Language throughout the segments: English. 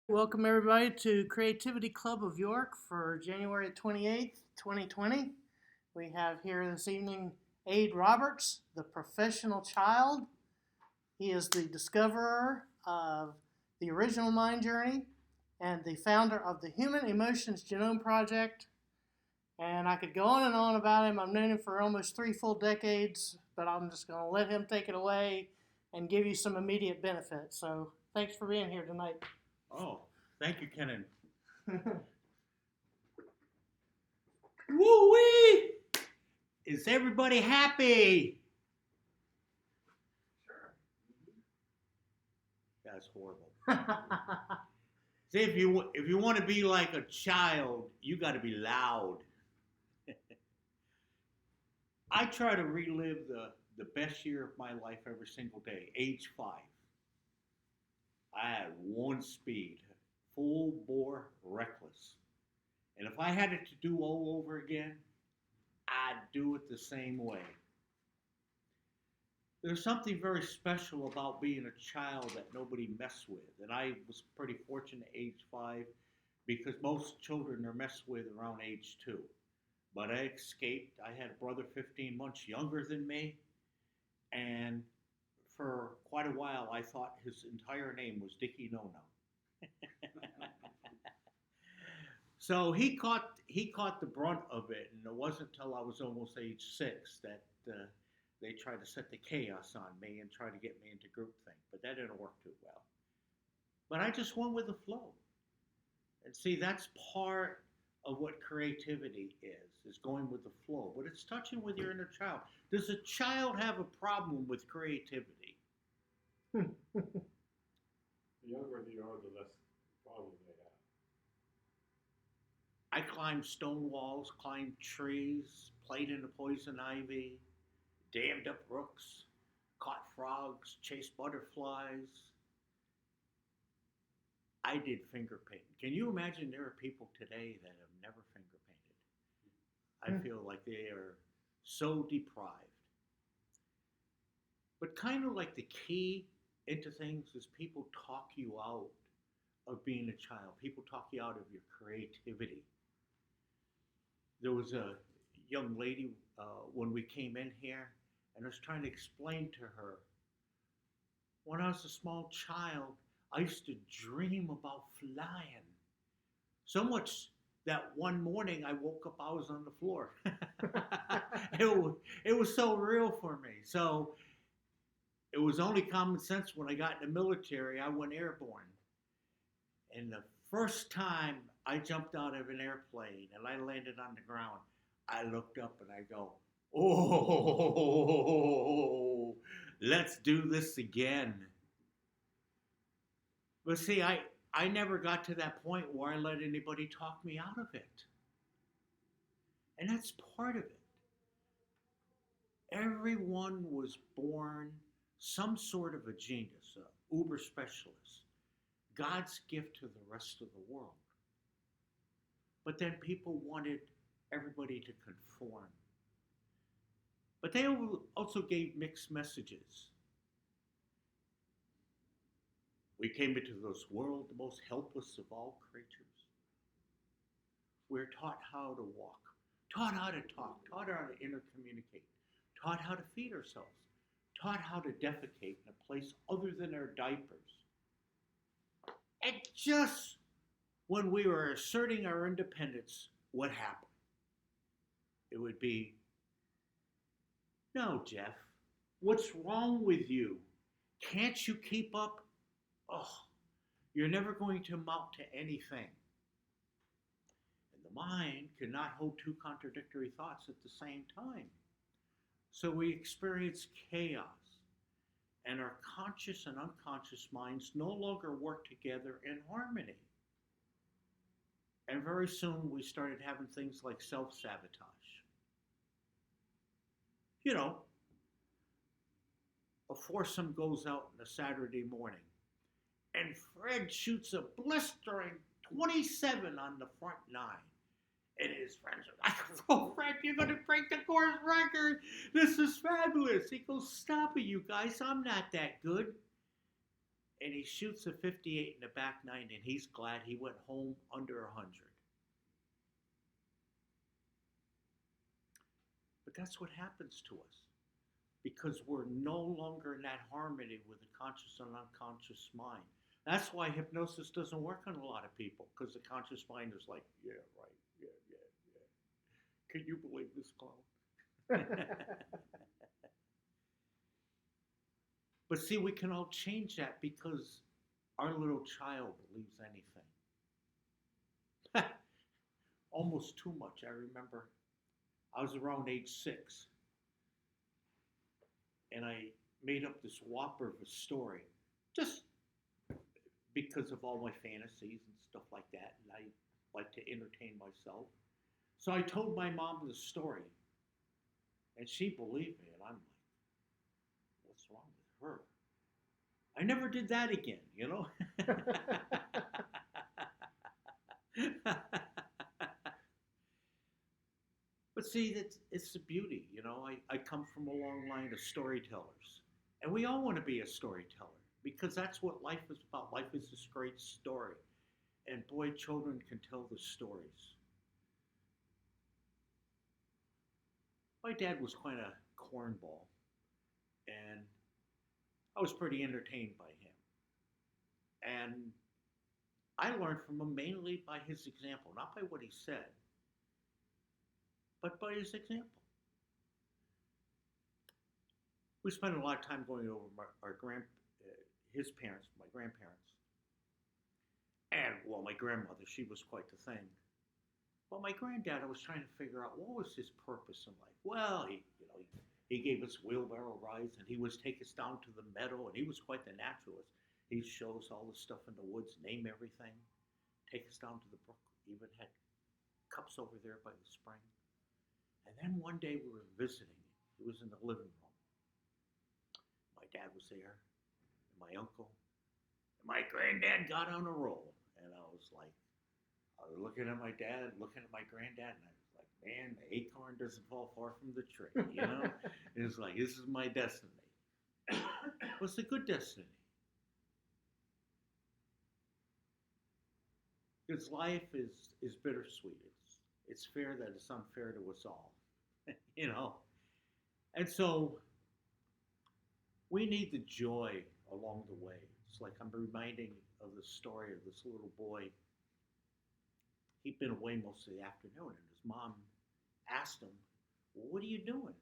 Welcome everybody to Creativity Club of York for January 28th, 2020. We have here this evening Aed Roberts, the professional child. He is the discoverer of the original mind journey and the founder of the Human Emotions Genome Project. And I could go on and on about him. I've known him for almost 3 full decades, but I'm just going to let him take it away and give you some immediate benefits. So thanks for being here tonight. Oh, thank you, Kenan. Woo-wee! Is everybody happy? That's horrible. See, if you want to be like a child, you got to be loud. I try to relive the best year of my life every single day, age 5. I had one speed, full bore, reckless. And if I had it to do all over again, I'd do it the same way. There's something very special about being a child that nobody messed with. And I was pretty fortunate at age 5 because most children are messed with around age 2. But I escaped. I had a brother 15 months younger than me. And for quite a while, I thought his entire name was Dickie No No. So he caught the brunt of it, and it wasn't until I was almost age 6 that they tried to set the chaos on me and try to get me into groupthink, but that didn't work too well. But I just went with the flow, and see that's part of what creativity is going with the flow. But it's touching with your inner child. Does a child have a problem with creativity? The younger they are, the less problem they I climbed stone walls, climbed trees, played in the poison ivy, dammed up rooks, caught frogs, chased butterflies. I did finger painting. Can you imagine there are people today that have never finger painted? I feel like they are so deprived. But kind of like the key into things is people talk you out of being a child. People talk you out of your creativity. There was a young lady when we came in here, and I was trying to explain to her when I was a small child, I used to dream about flying. So much that one morning I woke up, I was on the floor. It was so real for me. So it was only common sense when I got in the military, I went airborne. And the first time I jumped out of an airplane and I landed on the ground, I looked up and I go, oh, let's do this again. But see, I never got to that point where I let anybody talk me out of it. And that's part of it. Everyone was born some sort of a genius, a uber specialist, God's gift to the rest of the world. But then people wanted everybody to conform. But they also gave mixed messages. We came into this world the most helpless of all creatures. We're taught how to walk, taught how to talk, taught how to intercommunicate, taught how to feed ourselves, taught how to defecate in a place other than our diapers. And just when we were asserting our independence, what happened? It would be, no, Jeff, what's wrong with you? Can't you keep up? Oh, you're never going to amount to anything. And the mind cannot hold two contradictory thoughts at the same time. So we experience chaos, and our conscious and unconscious minds no longer work together in harmony. And very soon we started having things like self-sabotage. You know, a foursome goes out on a Saturday morning, and Fred shoots a blistering 27 on the front nine. And his friends are like, oh, Fred, you're going to break the course record. This is fabulous. He goes, stop it, you guys. I'm not that good. and he shoots a 58 in the back nine, and he's glad he went home under 100. But that's what happens to us because we're no longer in that harmony with the conscious and unconscious mind. That's why hypnosis doesn't work on a lot of people because the conscious mind is like, yeah, right, yeah, yeah, yeah. Can you believe this clown? But see, we can all change that because our little child believes anything. Almost too much. I remember I was around age 6 and I made up this whopper of a story just because of all my fantasies and stuff like that. And I like to entertain myself. So I told my mom the story and she believed me. And I'm like, what's wrong with her? I never did that again, you know? But see, it's the beauty, you know. I come from a long line of storytellers. And we all want to be a storyteller because that's what life is about. Life is this great story. And boy, children can tell the stories. My dad was quite a cornball, and I was pretty entertained by him. And I learned from him mainly by his example, not by what he said, but by his example. We spent a lot of time going over his parents, my grandparents, and well, my grandmother. She was quite the thing. But my granddad, I was trying to figure out what was his purpose in life. Well, he gave us wheelbarrow rides, and he would take us down to the meadow, and he was quite the naturalist. He'd show us all the stuff in the woods, name everything, take us down to the brook. Even had cups over there by the spring. And then one day we were visiting. He was in the living room. My dad was there, and my uncle, and my granddad got on a roll. And I was looking at my dad, looking at my granddad, and I was like, man, the acorn doesn't fall far from the tree, you know? And it's like, this is my destiny. What's a good destiny? Because life is bittersweet. It's fair that it's unfair to us all, you know? And so we need the joy along the way. It's like I'm reminding of the story of this little boy. He'd been away most of the afternoon, and his mom asked him, well, what are you doing?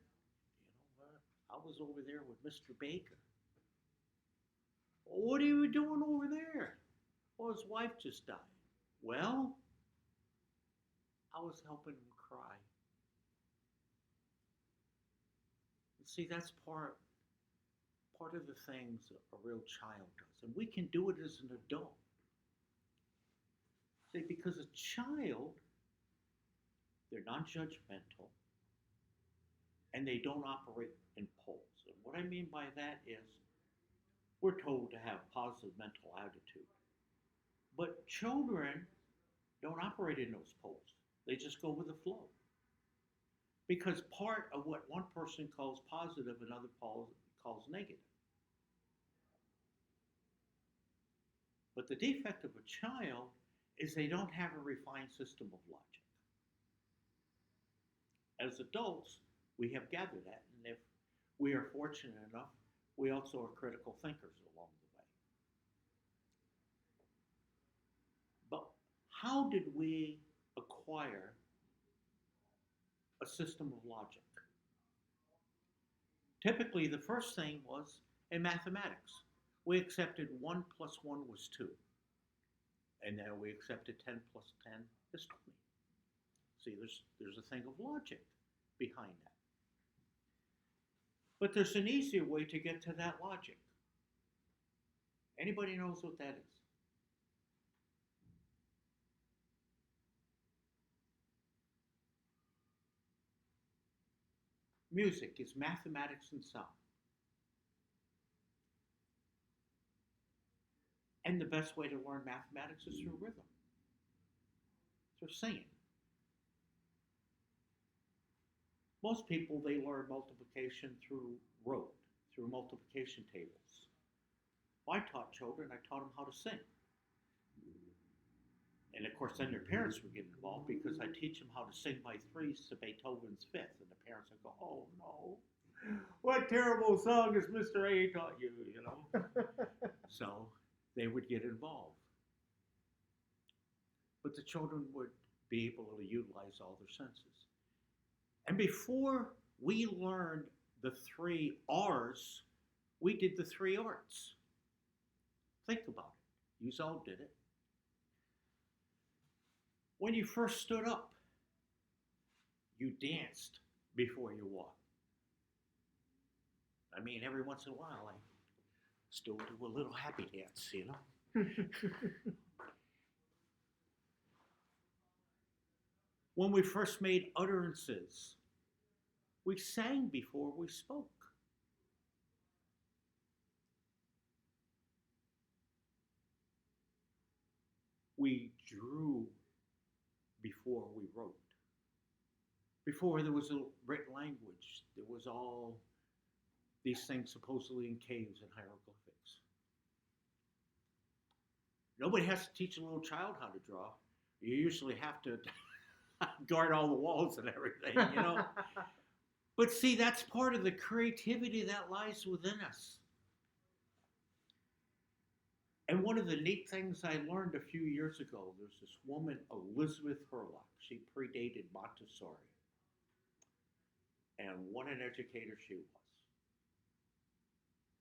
I was over there with Mr. Baker. Well, what are you doing over there? Well, his wife just died. Well, I was helping him cry. And see, that's part of the things a real child does. And we can do it as an adult. See, because a child, they're non-judgmental, and they don't operate in poles. And what I mean by that is we're told to have positive mental attitude. But children don't operate in those poles. They just go with the flow. Because part of what one person calls positive, another calls negative. But the defect of a child is they don't have a refined system of logic. As adults, we have gathered that, and if we are fortunate enough, we also are critical thinkers along the way. But how did we acquire a system of logic? Typically, the first thing was in mathematics. We accepted 1 plus 1 was 2. And then we accepted 10 plus 10 is 20. See, there's a thing of logic behind that. But there's an easier way to get to that logic. Anybody knows what that is? Music is mathematics and sound. And the best way to learn mathematics is through rhythm, through singing. Most people, they learn multiplication through rote, through multiplication tables. Well, I taught children, I taught them how to sing. And of course, then their parents would get involved because I teach them how to sing by threes to Beethoven's fifth. And the parents would go, oh no, what terrible song has Mr. A taught you, you know? So they would get involved. But the children would be able to utilize all their senses. And before we learned the three R's, we did the three arts. Think about it. You all did it. When you first stood up, you danced before you walked. I mean, every once in a while, I still do a little happy dance, you know? When we first made utterances, we sang before we spoke. We drew before we wrote. Before there was a written language, there was all these things supposedly in caves and hieroglyphics. Nobody has to teach a little child how to draw. You usually have to guard all the walls and everything, you know. But see, that's part of the creativity that lies within us. And one of the neat things I learned a few years ago, there's this woman, Elizabeth Hurlock. She predated Montessori. And what an educator she was.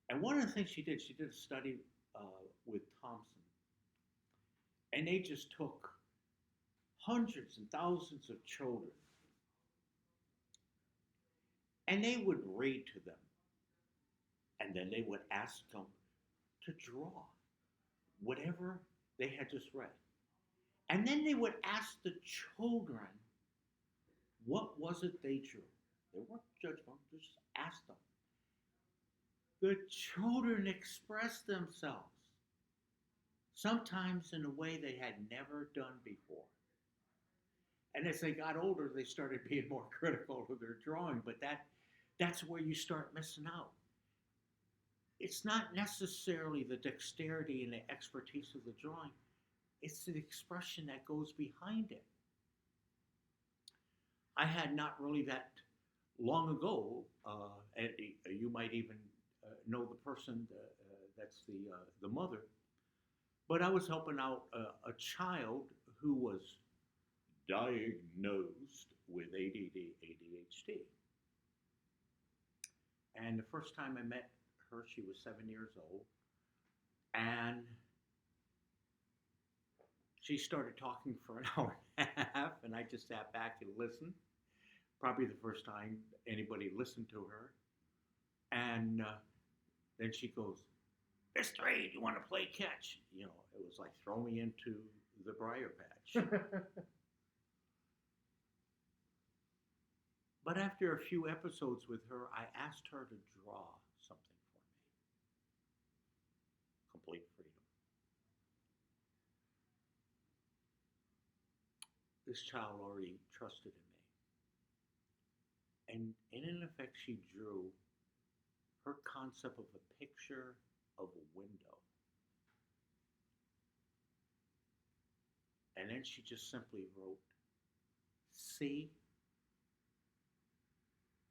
And one of the things she did a study with Thompson. And they just took hundreds and thousands of children. And they would read to them. And then they would ask them to draw whatever they had just read. And then they would ask the children, what was it they drew? They weren't judgmental, just ask them. The children expressed themselves, sometimes in a way they had never done before. And as they got older, they started being more critical of their drawing, but that's where you start missing out. It's not necessarily the dexterity and the expertise of the drawing, it's the expression that goes behind it. I had not really that long ago, and you might even know the person that's the mother, but I was helping out a child who was diagnosed with ADHD. And the first time I met her, she was 7 years old, and she started talking for an hour and a half, and I just sat back and listened. Probably the first time anybody listened to her. And then she goes, Mr. A, do you want to play catch? You know, it was like throw me into the briar patch. But after a few episodes with her, I asked her to draw something for me. Complete freedom. This child already trusted in me. And in effect, she drew her concept of a picture of a window. And then she just simply wrote, see?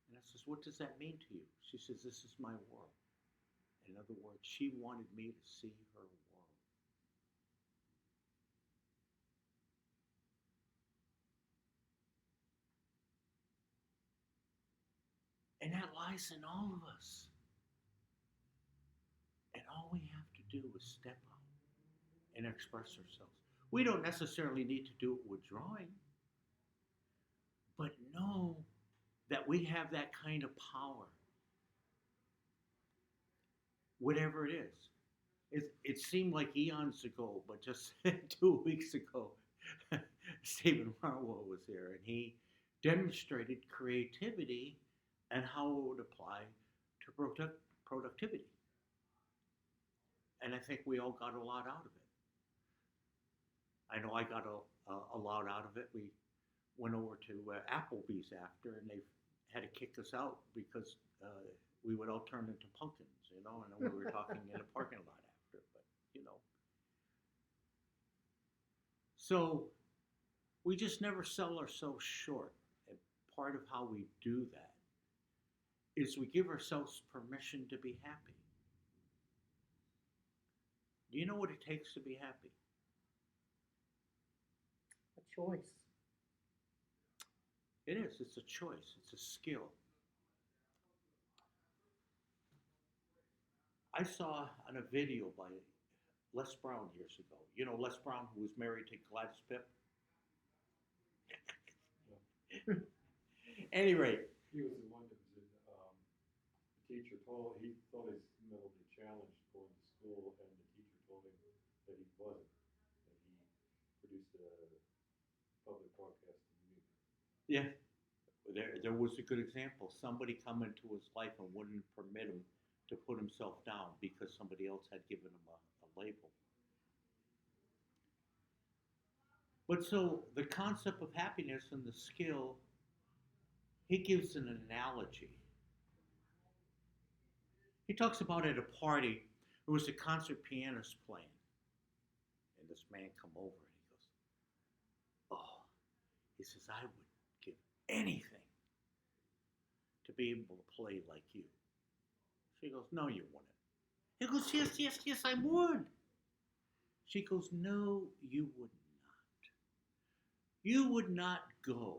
And I says, what does that mean to you? She says, this is my world. In other words, she wanted me to see her world. And that lies in all of us. And all we have to do is step out and express ourselves. We don't necessarily need to do it with drawing, but know that we have that kind of power. Whatever it is. It seemed like eons ago, but just 2 weeks ago, Stephen Marwell was here, and he demonstrated creativity and how it would apply to productivity. And I think we all got a lot out of it. I know I got a lot out of it. We went over to Applebee's after, and they had to kick us out because we would all turn into pumpkins, you know, and we were talking in a parking lot you know. So we just never sell ourselves short. And part of how we do that is we give ourselves permission to be happy. Do you know what it takes to be happy? A choice. It is. It's a choice. It's a skill. I saw on a video by Les Brown years ago. You know Les Brown, who was married to Gladys Pipp? Any rate, He was the one that was the teacher he thought he was mentally challenged going to school, and the teacher told him that he wasn't, that he produced a public broadcast in music. yeah, there was a good example. Somebody come into his life and wouldn't permit him to put himself down because somebody else had given him a label. But so the concept of happiness and the skill, he gives an analogy. He talks about at a party, there was a concert pianist playing. And this man come over and he goes, oh, he says, I would give anything to be able to play like you. She goes, no, you wouldn't. He goes, yes, yes, yes, I would. She goes, no, you would not. You would not go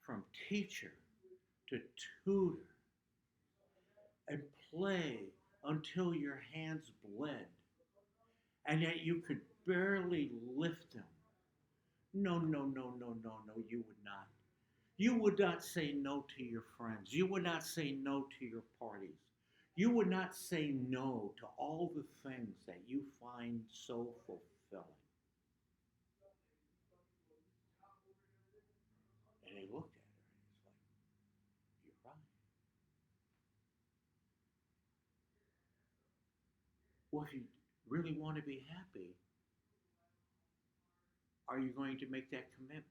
from teacher to tutor and play until your hands bled, and yet you could barely lift them. No, no, no, no, no, no, you would not. You would not say no to your friends. You would not say no to your parties. You would not say no to all the things that you find so fulfilling. And he looked at her and he's like, you're right. Well, if you really want to be happy, are you going to make that commitment?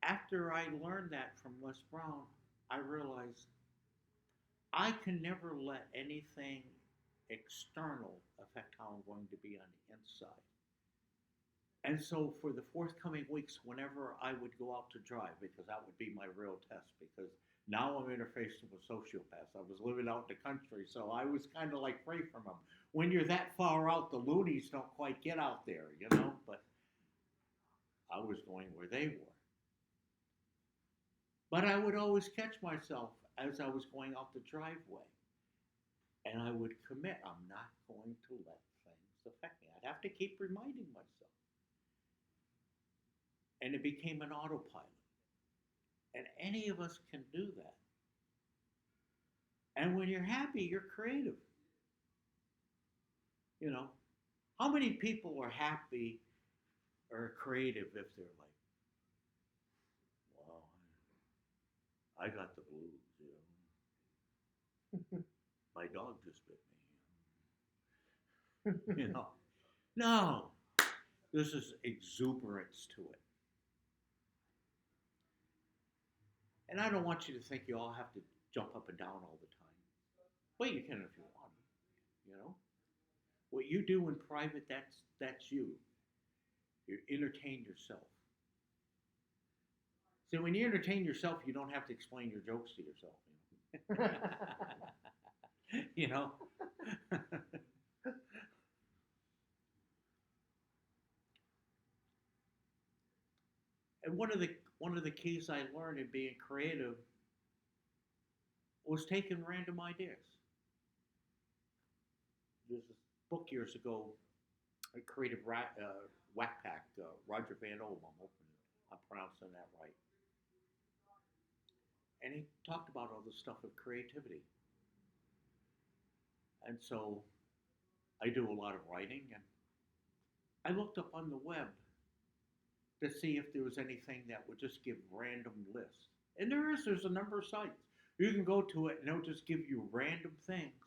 After I learned that from Les Brown, I realized I can never let anything external affect how I'm going to be on the inside. And so for the forthcoming weeks, whenever I would go out to drive, because that would be my real test, because now I'm interfacing with sociopaths. I was living out in the country, so I was kind of like free from them. When you're that far out, the loonies don't quite get out there, you know, but I was going where they were. But I would always catch myself as I was going out the driveway. And I would commit, I'm not going to let things affect me. I'd have to keep reminding myself. And it became an autopilot. And any of us can do that. And when you're happy, you're creative. You know, how many people are happy or creative if they're like, well, I got the blues, you know. My dog just bit me. You know. No. This is exuberance to it. And I don't want you to think you all have to jump up and down all the time. Well, you can if you want, you know. What you do in private, that's you. You entertain yourself. So when you entertain yourself, you don't have to explain your jokes to yourself. You know. And one of the keys I learned in being creative was taking random ideas. There's this book years ago, a creative whack pack, Roger Van Ohm, I'm pronouncing that right. And he talked about all this stuff of creativity. And so I do a lot of writing, and I looked up on the web to see if there was anything that would just give random lists. And there's a number of sites. You can go to it and it'll just give you random things.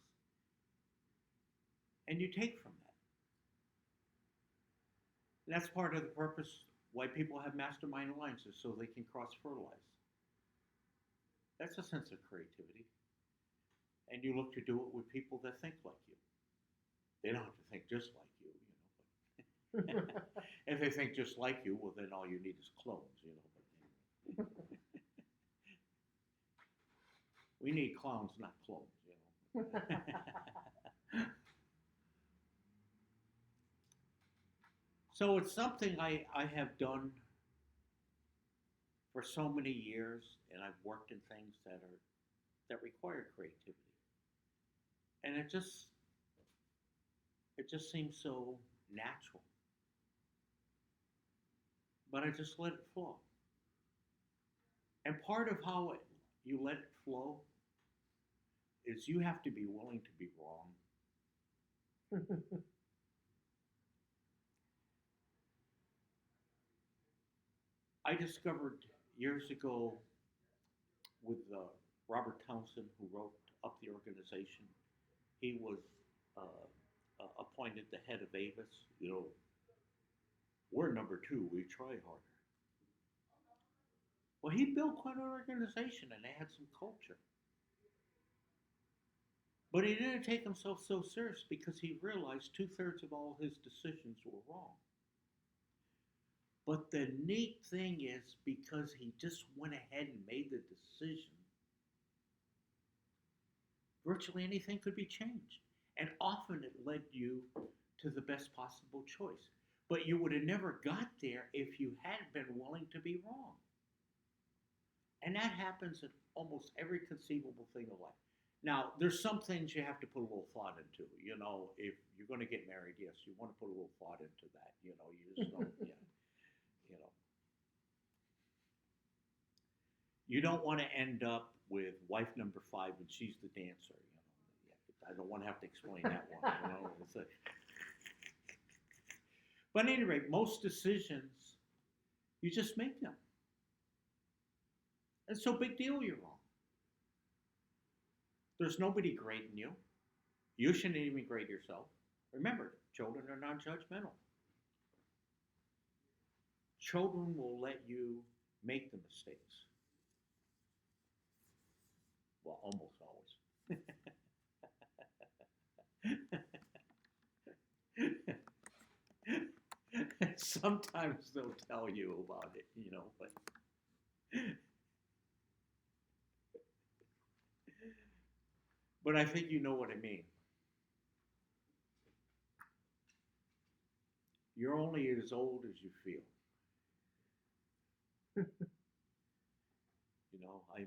And you take from that. And that's part of the purpose why people have mastermind alliances, so they can cross-fertilize. That's a sense of creativity. and you look to do it with people that think like you. They don't have to think just like you, you know. But if they think just like you, well, then all you need is clones, you know. We need clowns, not clones, you know. So it's something I have done for so many years, and I've worked in things that require creativity, and it just seems so natural. But I just let it flow, and part of how you let it flow is you have to be willing to be wrong. I discovered years ago with Robert Townsend, who wrote up the organization. He was appointed the head of Avis. You know, we're number two. We try harder. Well, he built quite an organization, and they had some culture. But he didn't take himself so serious because he realized two-thirds of all his decisions were wrong. But the neat thing is, because he just went ahead and made the decision, virtually anything could be changed. And often it led you to the best possible choice. But you would have never got there if you hadn't been willing to be wrong. And that happens in almost every conceivable thing of life. Now, there's some things you have to put a little thought into. You know, if you're going to get married, yes, you want to put a little thought into that. You know, you just don't, yeah, you know. You don't want to end up with wife number 5 and she's the dancer. You know, I don't want to have to explain that one. You know, but at any rate, most decisions you just make them. It's no big deal you're wrong. There's nobody grading you. You shouldn't even grade yourself. Remember, children are non-judgmental. Children will let you make the mistakes. Well, almost always. Sometimes they'll tell you about it, you know, but I think you know what I mean. You're only as old as you feel. You know, I,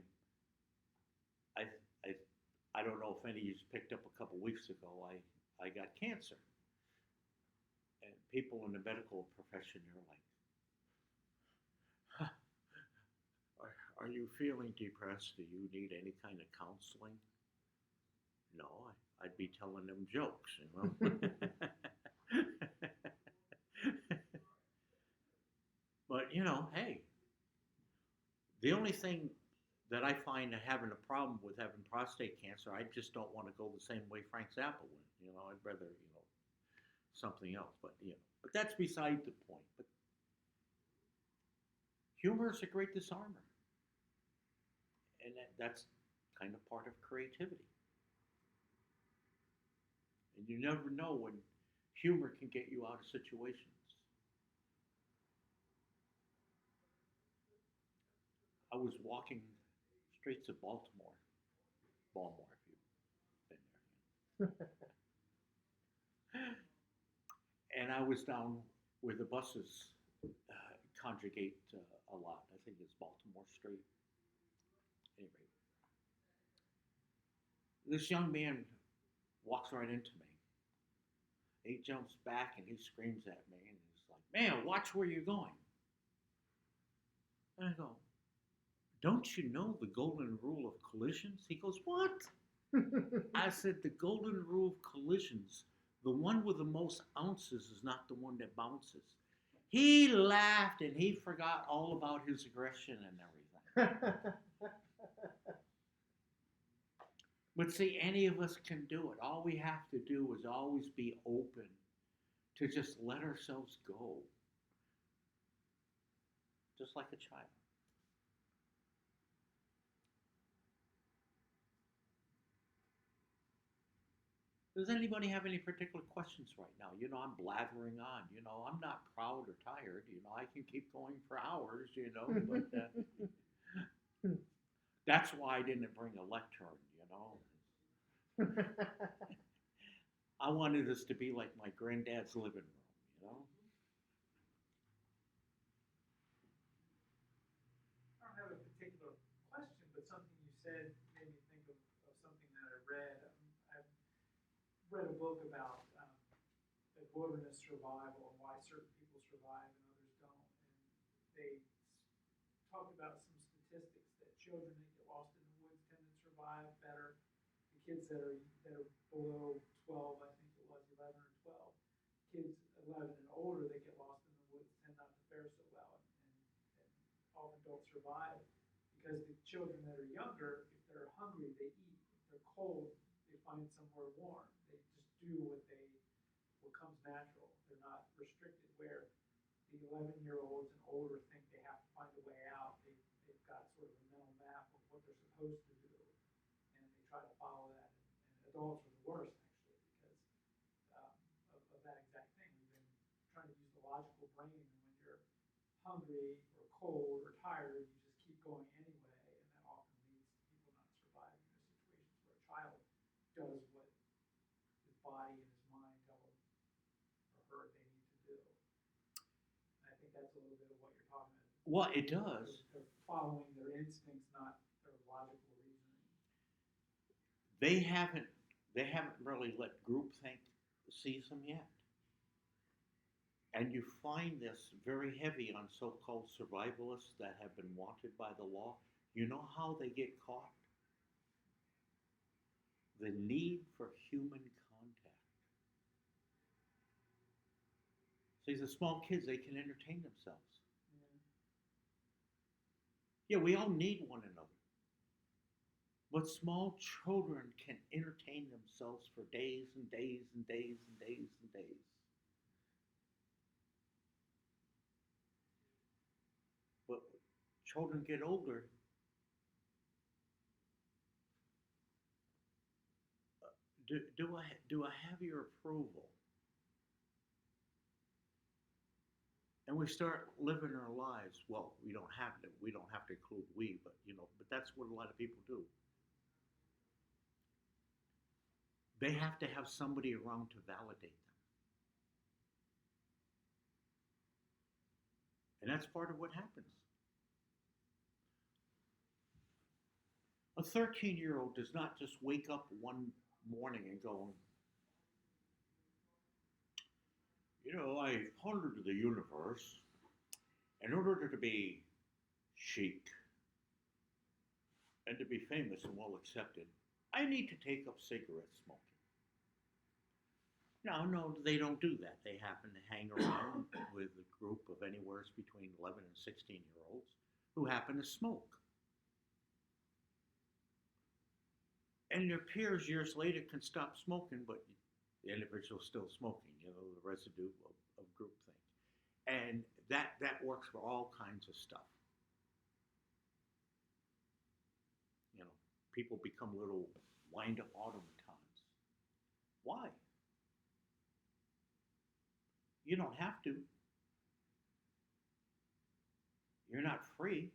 I, I don't know if any of you picked up a couple weeks ago. I got cancer, and people in the medical profession are like, huh, are you feeling depressed? Do you need any kind of counseling? No, I'd be telling them jokes, you know. But you know, hey, the only thing that I find having a problem with having prostate cancer, I just don't want to go the same way Frank Zappa went. You know, I'd rather, you know, something else. But you know, but that's beside the point. But humor is a great disarmer, and that's kind of part of creativity. And you never know when humor can get you out of situations. I was walking streets of Baltimore, if you've been there. And I was down where the buses conjugate a lot. I think it's Baltimore Street. Anyway, this young man walks right into me. He jumps back and he screams at me and he's like, "Man, watch where you're going." And I go, "Don't you know the golden rule of collisions?" He goes, "What?" I said, "The golden rule of collisions, the one with the most ounces is not the one that bounces." He laughed and he forgot all about his aggression and everything. But see, any of us can do it. All we have to do is always be open to just let ourselves go, just like a child. Does anybody have any particular questions right now? I'm blathering on. I'm not proud or tired. I can keep going for hours. But that's why I didn't bring a lectern. I wanted this to be like my granddad's living room. I don't have a particular question, but something you said made me think of something that I read. I've read a book about the wilderness survival and why certain people survive and others don't. And they talked about some statistics that children that get lost in the woods tend to survive better. The kids that are below 12, I think it was 11 or 12, kids 11 and older that get lost in the woods tend not to fare so well and often don't survive because the children that are younger, if they're hungry, they eat. If they're cold, they find somewhere warm. They just do what comes natural. They're not restricted where the 11-year-olds and older think they have to find a way out. They've got sort of a mental map of what they're supposed to do, and they try to follow that. And adults are the worst, actually, because of that exact thing. We've been trying to use the logical brain, and when you're hungry or cold or tired, you just keep going anyway, and that often leads to people not surviving. There's situations where a child does what his body and his mind tell him or her they need to do. And I think that's a little bit of what you're talking about. Well, it does. They're following their instincts, not their logical reasoning. They haven't really let groupthink seize them yet. And you find this very heavy on so-called survivalists that have been wanted by the law. You know how they get caught? The need for human contact. See, the small kids, they can entertain themselves. Yeah, we all need one another. But small children can entertain themselves for days and days and days and days and days. But children get older, do I have your approval? And we start living our lives. Well, we don't have to include we, but but that's what a lot of people do. They have to have somebody around to validate them. And that's part of what happens. A 13-year-old does not just wake up one morning and go, I pondered the universe. In order to be chic and to be famous and well accepted, I need to take up cigarette smoking. No, they don't do that. They happen to hang around with a group of anywhere between 11 and 16-year-olds who happen to smoke. And their peers years later can stop smoking, but the individual's still smoking, the residue of groupthink. And that works for all kinds of stuff. People become little wind-up automatons. Why? You don't have to. You're not free.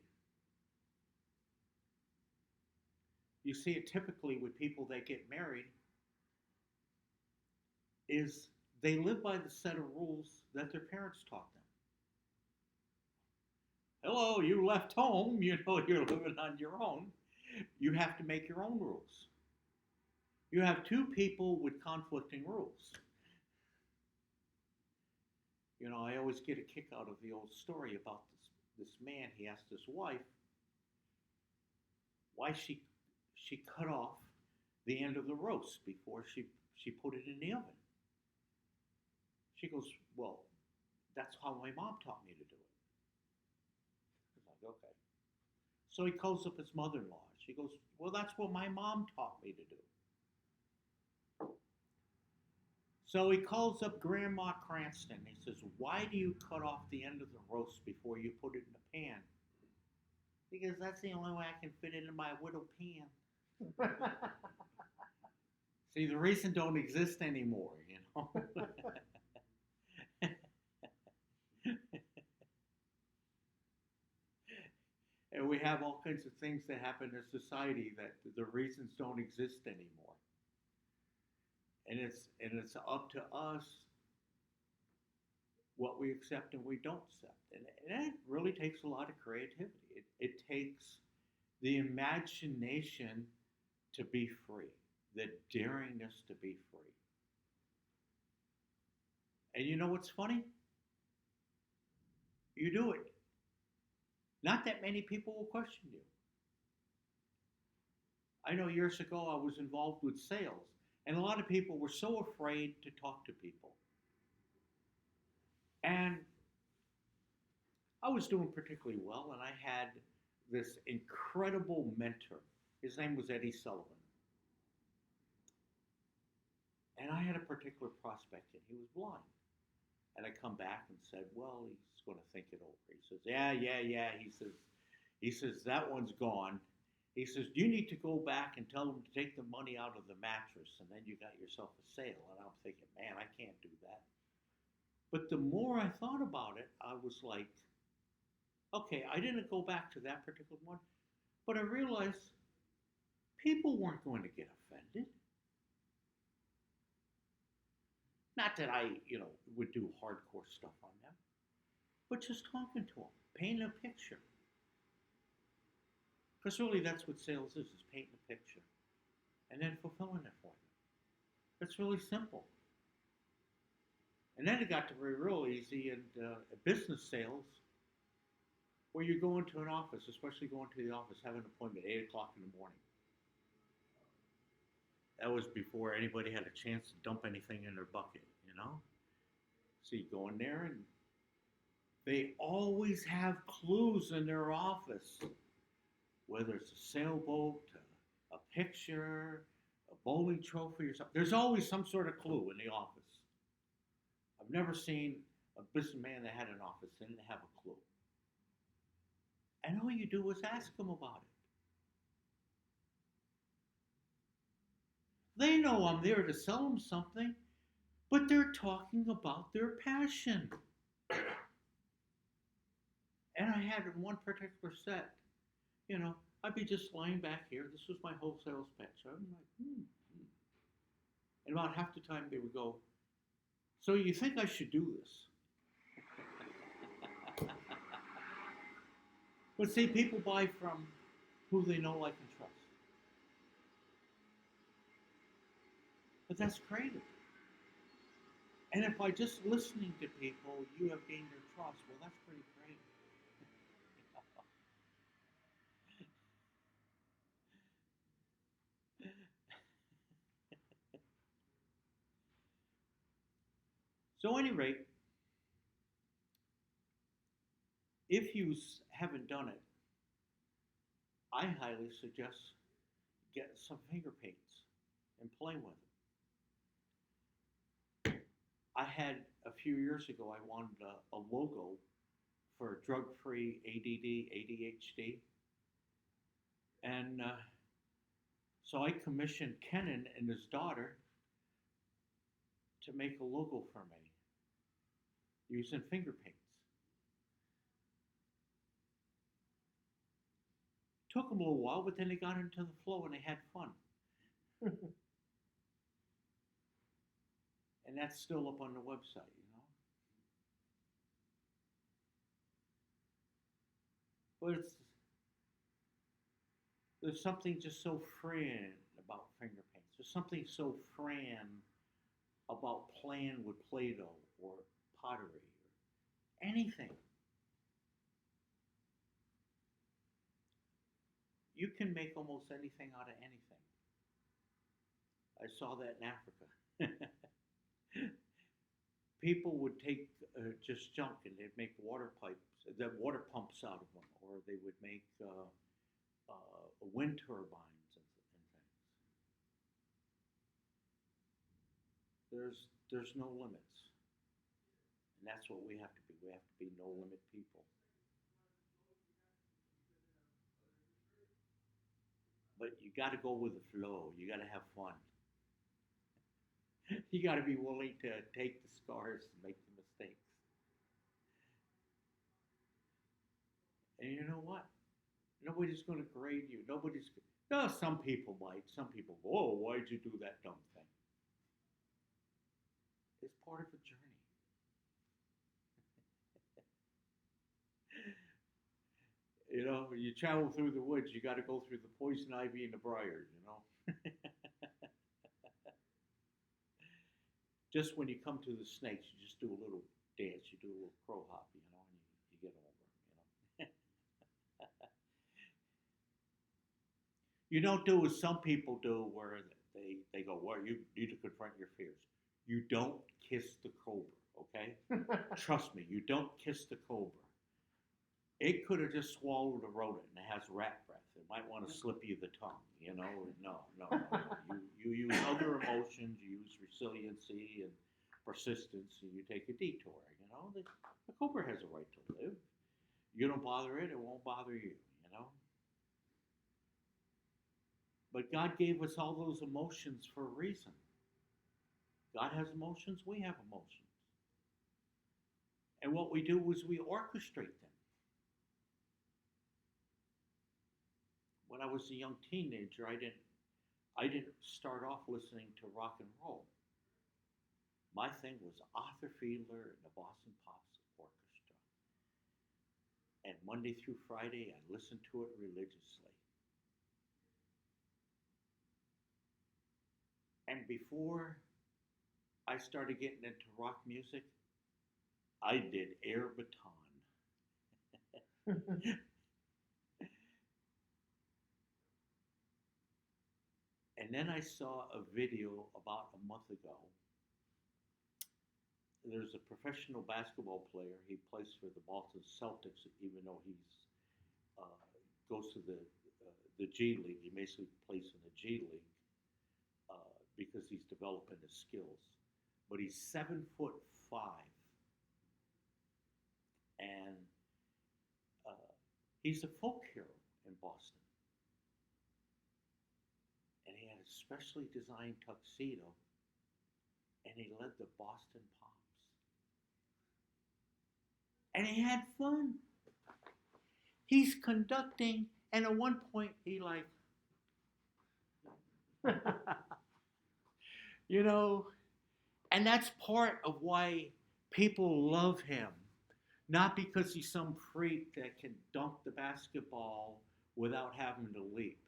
You see it typically with people that get married is they live by the set of rules that their parents taught them. Hello, you left home, you're living on your own. You have to make your own rules. You have two people with conflicting rules. I always get a kick out of the old story about this man. He asked his wife why she cut off the end of the roast before she put it in the oven. She goes, well, that's how my mom taught me to do it. He's like, okay. So he calls up his mother-in-law. She goes, well, that's what my mom taught me to do. So he calls up Grandma Cranston. He says, why do you cut off the end of the roast before you put it in the pan? Because that's the only way I can fit it in my little pan. See, the reason don't exist anymore, you know. And we have all kinds of things that happen in society that the reasons don't exist anymore. And it's up to us what we accept and we don't accept. And it really takes a lot of creativity. It takes the imagination to be free, the daringness to be free. And you know what's funny? You do it. Not that many people will question you. I know years ago I was involved with sales, and a lot of people were so afraid to talk to people. And I was doing particularly well, and I had this incredible mentor. His name was Eddie Sullivan. And I had a particular prospect, and he was blind. And I come back and said, well, he's going to think it over. He says, yeah. He says, that one's gone. He says, you need to go back and tell them to take the money out of the mattress, and then you got yourself a sale. And I'm thinking, man, I can't do that. But the more I thought about it, I was like, okay, I didn't go back to that particular one, but I realized people weren't going to get offended. Not that I, would do hardcore stuff on them, but just talking to them, painting a picture. Because really that's what sales is painting a picture and then fulfilling it for them. It's really simple. And then it got to be real easy in business sales where you go into an office, especially going to the office, have an appointment at 8 o'clock in the morning. That was before anybody had a chance to dump anything in their bucket, So you go in there and they always have clues in their office, whether it's a sailboat, a picture, a bowling trophy or something. There's always some sort of clue in the office. I've never seen a businessman that had an office that didn't have a clue. And all you do is ask them about it. They know I'm there to sell them something, but they're talking about their passion. And I had in one particular set, I'd be just lying back here. This was my whole sales pitch. I'm like, And about half the time they would go, so you think I should do this? But see, people buy from who they know, like, and trust. But that's creative. And if by just listening to people, you have gained their trust, well, that's pretty creative. So, at any rate, if you haven't done it, I highly suggest get some finger paints and play with it. I had a few years ago, I wanted a logo for drug-free ADD, ADHD. And so I commissioned Kenan and his daughter to make a logo for me using finger paints. Took them a little while, but then they got into the flow and they had fun. And that's still up on the website, But there's something just so freeing about finger paints. There's something so freeing about playing with Play-Doh or pottery or anything. You can make almost anything out of anything. I saw that in Africa. People would take just junk and they'd make water pumps out of them, or they would make wind turbines and things. There's no limits, and that's what we have to be. We have to be no limit people. But you got to go with the flow. You got to have fun. You got to be willing to take the scars and make the mistakes. And you know what? Nobody's going to grade you. No, some people might. Some people go, oh, why'd you do that dumb thing? It's part of the journey. You travel through the woods, you got to go through the poison ivy and the briars. Just when you come to the snakes, you just do a little dance, you do a little crow hop, and you get over. You don't do as some people do, where they go, well, you need to confront your fears. You don't kiss the cobra, okay? Trust me, you don't kiss the cobra. It could have just swallowed a rodent and it has rat breath. It might want to slip you the tongue, No. You use other emotions, you use resiliency and persistence, and you take a detour, The cobra has a right to live. You don't bother it, it won't bother you. But God gave us all those emotions for a reason. God has emotions, we have emotions. And what we do is we orchestrate them. When I was a young teenager, I didn't start off listening to rock and roll. My thing was Arthur Fiedler and the Boston Pops Orchestra. And Monday through Friday, I listened to it religiously. And before I started getting into rock music, I did air baton. And then I saw a video about a month ago. There's a professional basketball player. He plays for the Boston Celtics, even though he's goes to the G League. He basically plays in the G League because he's developing his skills. But he's 7'5", and he's a folk hero in Boston. And he had a specially designed tuxedo, and he led the Boston Pops. And he had fun. He's conducting, and at one point he and that's part of why people love him. Not because he's some freak that can dunk the basketball without having to leap.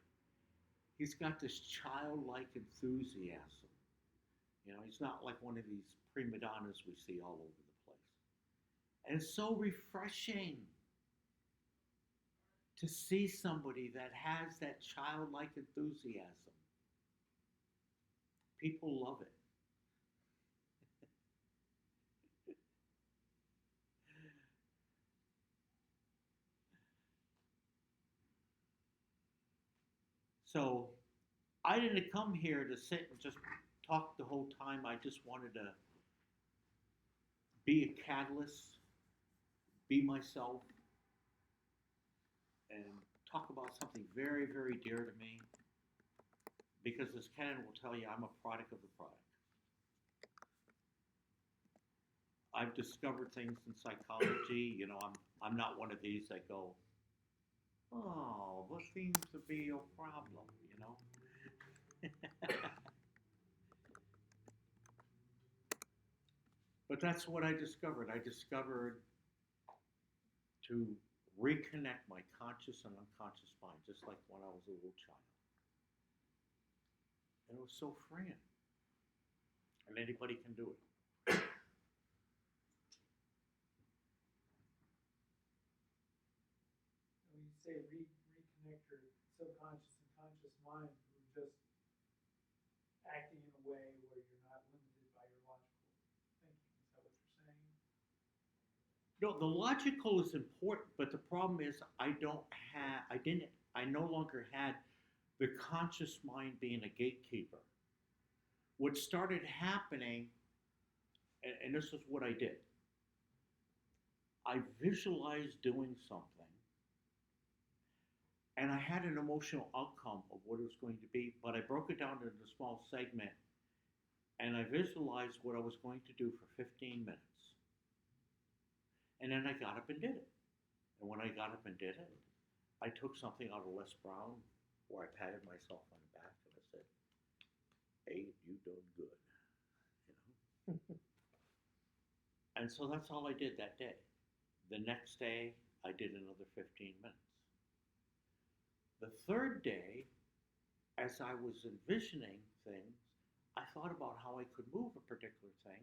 He's got this childlike enthusiasm. He's not like one of these prima donnas we see all over the place. And it's so refreshing to see somebody that has that childlike enthusiasm. People love it. So I didn't come here to sit and just talk the whole time. I just wanted to be a catalyst, be myself, and talk about something very, very dear to me. Because as Ken will tell you, I'm a product of the product. I've discovered things in psychology. I'm not one of these that go, oh, what seems to be your problem, But that's what I discovered. I discovered to reconnect my conscious and unconscious mind, just like when I was a little child. And it was so freeing. And anybody can do it. When you say reconnect your subconscious and conscious mind, you're just acting in a way where you're not limited by your logical thinking. Is that what you're saying? No, the logical is important, but the problem is I no longer had the conscious mind being a gatekeeper. What started happening, and this is what I did, I visualized doing something, and I had an emotional outcome of what it was going to be, but I broke it down into a small segment, And I visualized what I was going to do for 15 minutes. And then I got up and did it. And when I got up and did it, I took something out of Les Brown where I patted myself on the back and I said, "Hey, you done good." You know? And so that's all I did that day. The next day, I did another 15 minutes. The third day, as I was envisioning things, I thought about how I could move a particular thing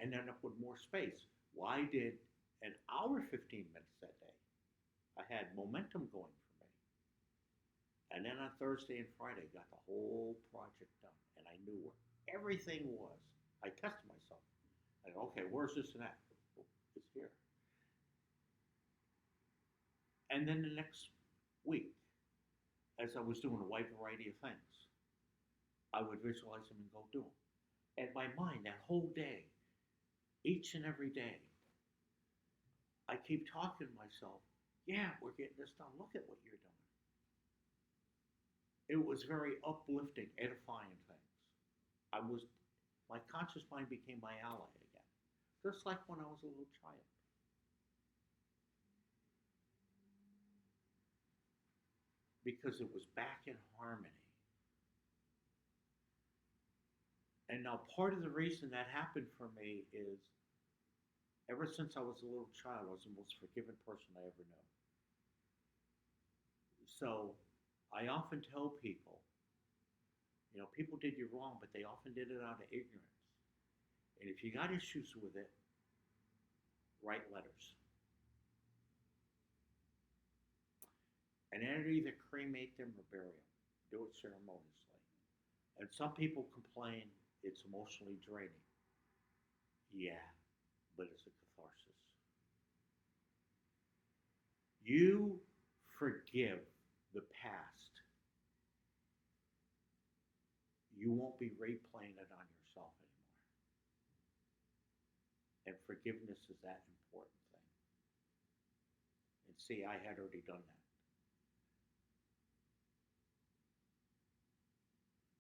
and end up with more space. Why did an hour 15 minutes that day? I had momentum going for me. And then on Thursday and Friday, got the whole project done, and I knew where everything was. I tested myself. I go, okay, where's this and that? Oh, it's here. And then the next week, as I was doing a wide variety of things, I would visualize them and go do them. And my mind, that whole day, each and every day, I keep talking to myself, yeah, we're getting this done. Look at what you're doing. It was very uplifting, edifying things. My conscious mind became my ally again, just like when I was a little child. Because it was back in harmony. And now part of the reason that happened for me is ever since I was a little child, I was the most forgiving person I ever knew. So I often tell people, people did you wrong, but they often did it out of ignorance. And if you got issues with it, write letters. And then either cremate them or bury them. Do it ceremoniously. And some people complain it's emotionally draining. Yeah, but it's a catharsis. You forgive the past. You won't be replaying it on yourself anymore. And forgiveness is that important thing. And see, I had already done that.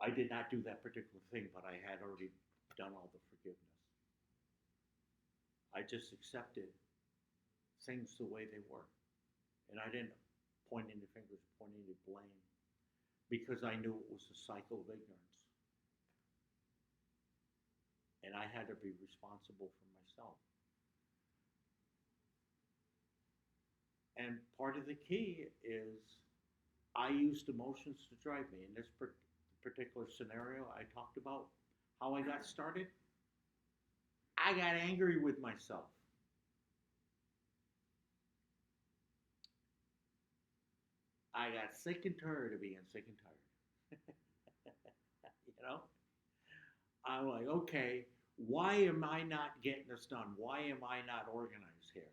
I did not do that particular thing, but I had already done all the forgiveness. I just accepted things the way they were. And I didn't point any fingers, point any blame, because I knew it was a cycle of ignorance. And I had to be responsible for myself. And part of the key is I used emotions to drive me. In this particular scenario I talked about, how I got started, I got angry with myself. I got sick and tired of being sick and tired. I'm like, okay, why am I not getting this done? Why am I not organized here?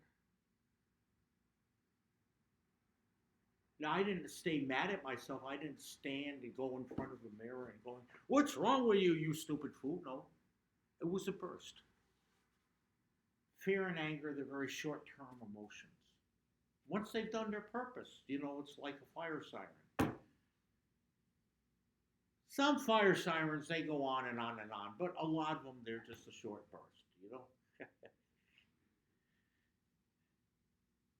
Now, I didn't stay mad at myself. I didn't stand and go in front of the mirror and going, "What's wrong with you, you stupid fool?" No, it was a burst. Fear and anger, they're very short-term emotions. Once they've done their purpose, it's like a fire siren. Some fire sirens, they go on and on and on, but a lot of them, they're just a short burst.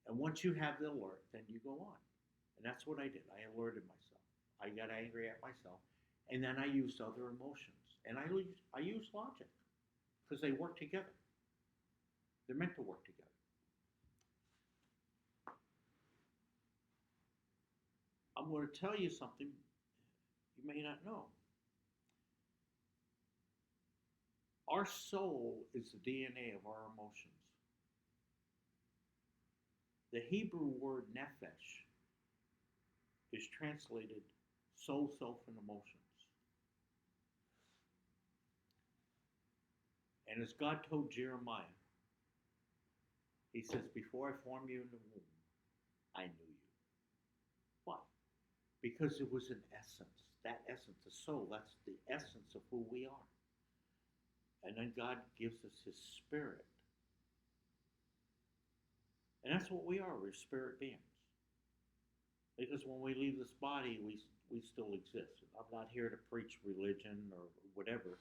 And once you have the alert, then you go on. And that's what I did. I alerted myself. I got angry at myself. And then I used other emotions. And I used logic because they work together. They're meant to work together. I'm going to tell you something you may not know. Our soul is the DNA of our emotions. The Hebrew word nephesh is translated soul, self, and emotions. And as God told Jeremiah, he says, before I formed you in the womb, I knew you. Why? Because it was an essence. That essence, the soul, that's the essence of who we are. And then God gives us his spirit. And that's what we are. We're spirit beings. Because when we leave this body, we still exist. I'm not here to preach religion or whatever.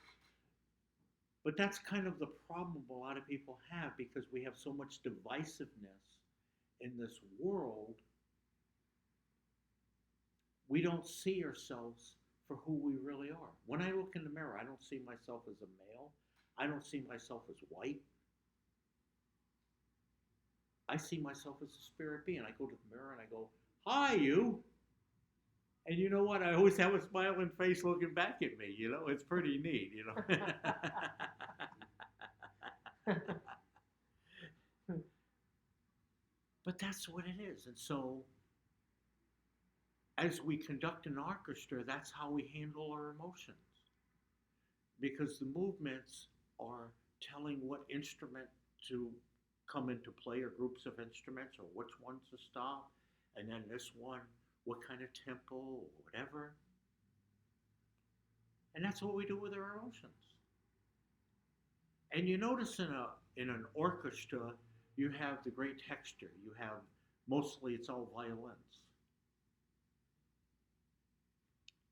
But that's kind of the problem a lot of people have because we have so much divisiveness in this world. We don't see ourselves for who we really are. When I look in the mirror, I don't see myself as a male. I don't see myself as white. I see myself as a spirit being. I go to the mirror and I go, "Hi, you." And you know what? I always have a smiling face looking back at me. It's pretty neat. But that's what it is. And so, as we conduct an orchestra, that's how we handle our emotions. Because the movements are telling what instrument to come into play, or groups of instruments, or which one to stop, and then this one, what kind of tempo, or whatever. And that's what we do with our emotions. And you notice in an orchestra, you have the great texture. You have mostly it's all violins.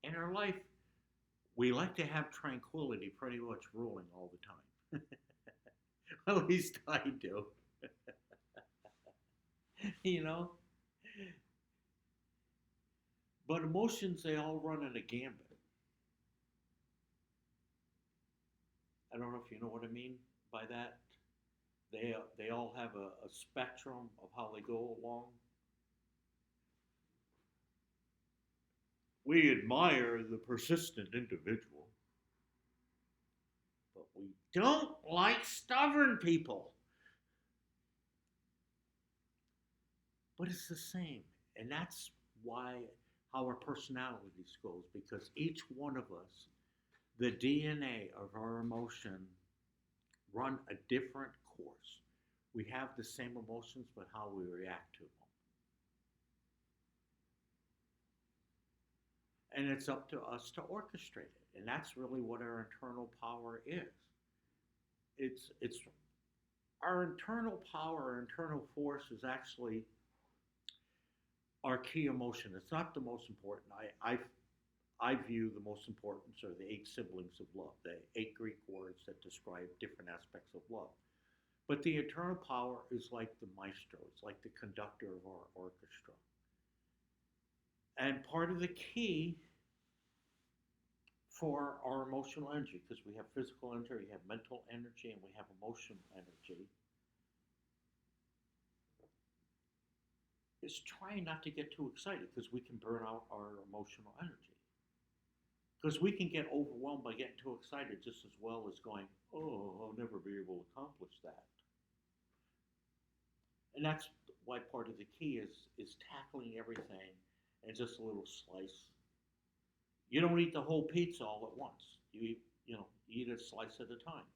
In our life, we like to have tranquility pretty much ruling all the time. Well, at least I do. you know? But emotions, they all run in a gambit. I don't know if you know what I mean by that. They all have a spectrum of how they go along. We admire the persistent individual, but we don't like stubborn people. But it's the same. And that's why how our personalities goes, because each one of us, the DNA of our emotion run a different course. We have the same emotions, but how we react to them. And it's up to us to orchestrate it. And that's really what our internal power is. It's our internal power, our internal force is actually our key emotion. It's not the most important. I view the most important are the 8 siblings of love, the 8 Greek words that describe different aspects of love. But the internal power is like the maestro, it's like the conductor of our orchestra. And part of the key for our emotional energy, because we have physical energy, we have mental energy, and we have emotional energy, is trying not to get too excited because we can burn out our emotional energy. Because we can get overwhelmed by getting too excited just as well as going, "Oh, I'll never be able to accomplish that." And that's why part of the key is tackling everything in just a little slice. You don't eat the whole pizza all at once. You eat a slice at a time.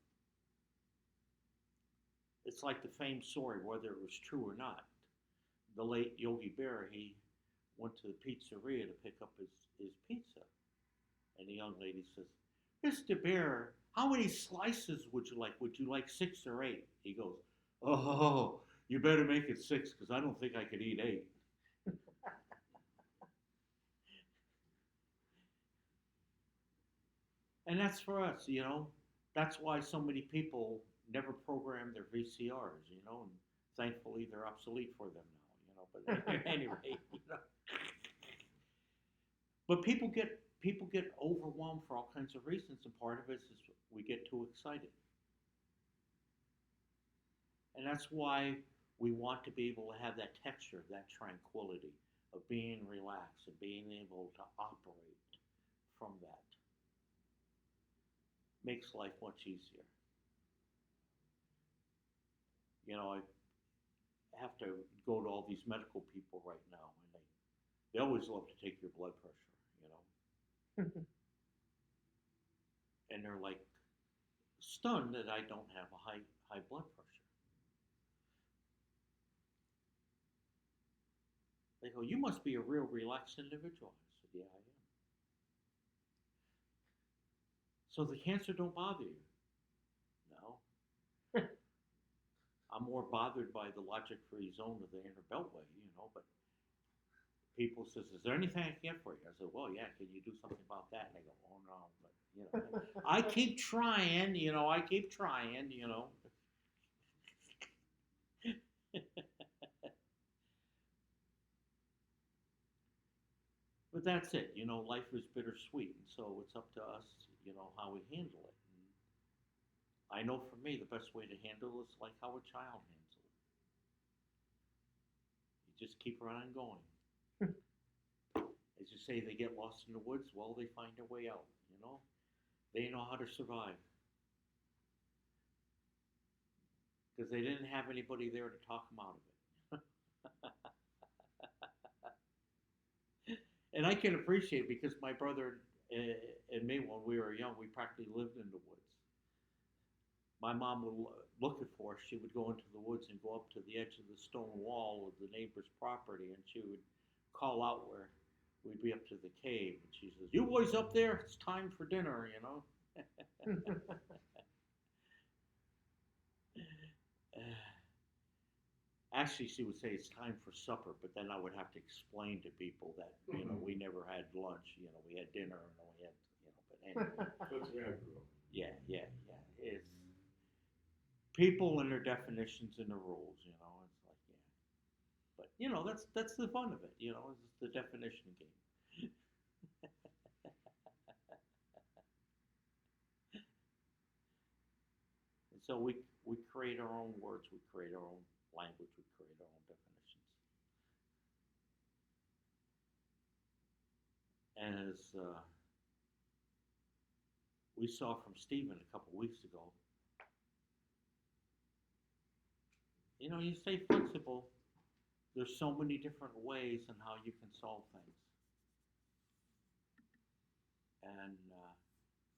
It's like the famed story, whether it was true or not. The late Yogi Berra, he went to the pizzeria to pick up his pizza. And the young lady says, "Mr. Bear, how many slices would you like? Would you like 6 or 8?" He goes, "Oh, you better make it 6 because I don't think I could eat 8." And that's for us, That's why so many people never program their VCRs, and thankfully they're obsolete for them now, But anyway, But people get overwhelmed for all kinds of reasons, and part of it is we get too excited. And that's why we want to be able to have that texture, that tranquility of being relaxed and being able to operate from that. Makes life much easier. I have to go to all these medical people right now, and they always love to take your blood pressure, and they're like stunned that I don't have a high blood pressure. They go, "You must be a real relaxed individual." I said, "Yeah, I am." "So the cancer don't bother you?" "No." I'm more bothered by the logic-free zone of the inner beltway, but people says, "Is there anything I can get for you?" I said, "Well, yeah, can you do something about that?" And they go, "Oh, no, but You know, I keep trying. You know, I keep trying. You know. But that's it. You know, life is bittersweet, and so it's up to us. You know how we handle it. And I know for me, the best way to handle it is like how a child handles it. You just keep right on going. As you say, they get lost in the woods. Well, they find their way out. You know, they know how to survive because they didn't have anybody there to talk them out of it. And I can appreciate it because my brother and me, when we were young, we practically lived in the woods. My mom would looking for us. She would go into the woods and go up to the edge of the stone wall of the neighbor's property, and she would call out where we'd be up to the cave, and she says, "You boys up there? It's time for dinner," you know. Actually, she would say it's time for supper, but then I would have to explain to people that you know we never had lunch. You know, we had dinner and then we had you know. But anyway, That's the way I grew up. yeah, yeah, yeah. It's people and their definitions and the rules. You know, it's like yeah. But you know, that's the fun of it. You know, it's the definition game. And so we create our own words, we create our own language, we create our own definitions. As we saw from Stephen a couple weeks ago, you know, you stay flexible. There's so many different ways in how you can solve things, and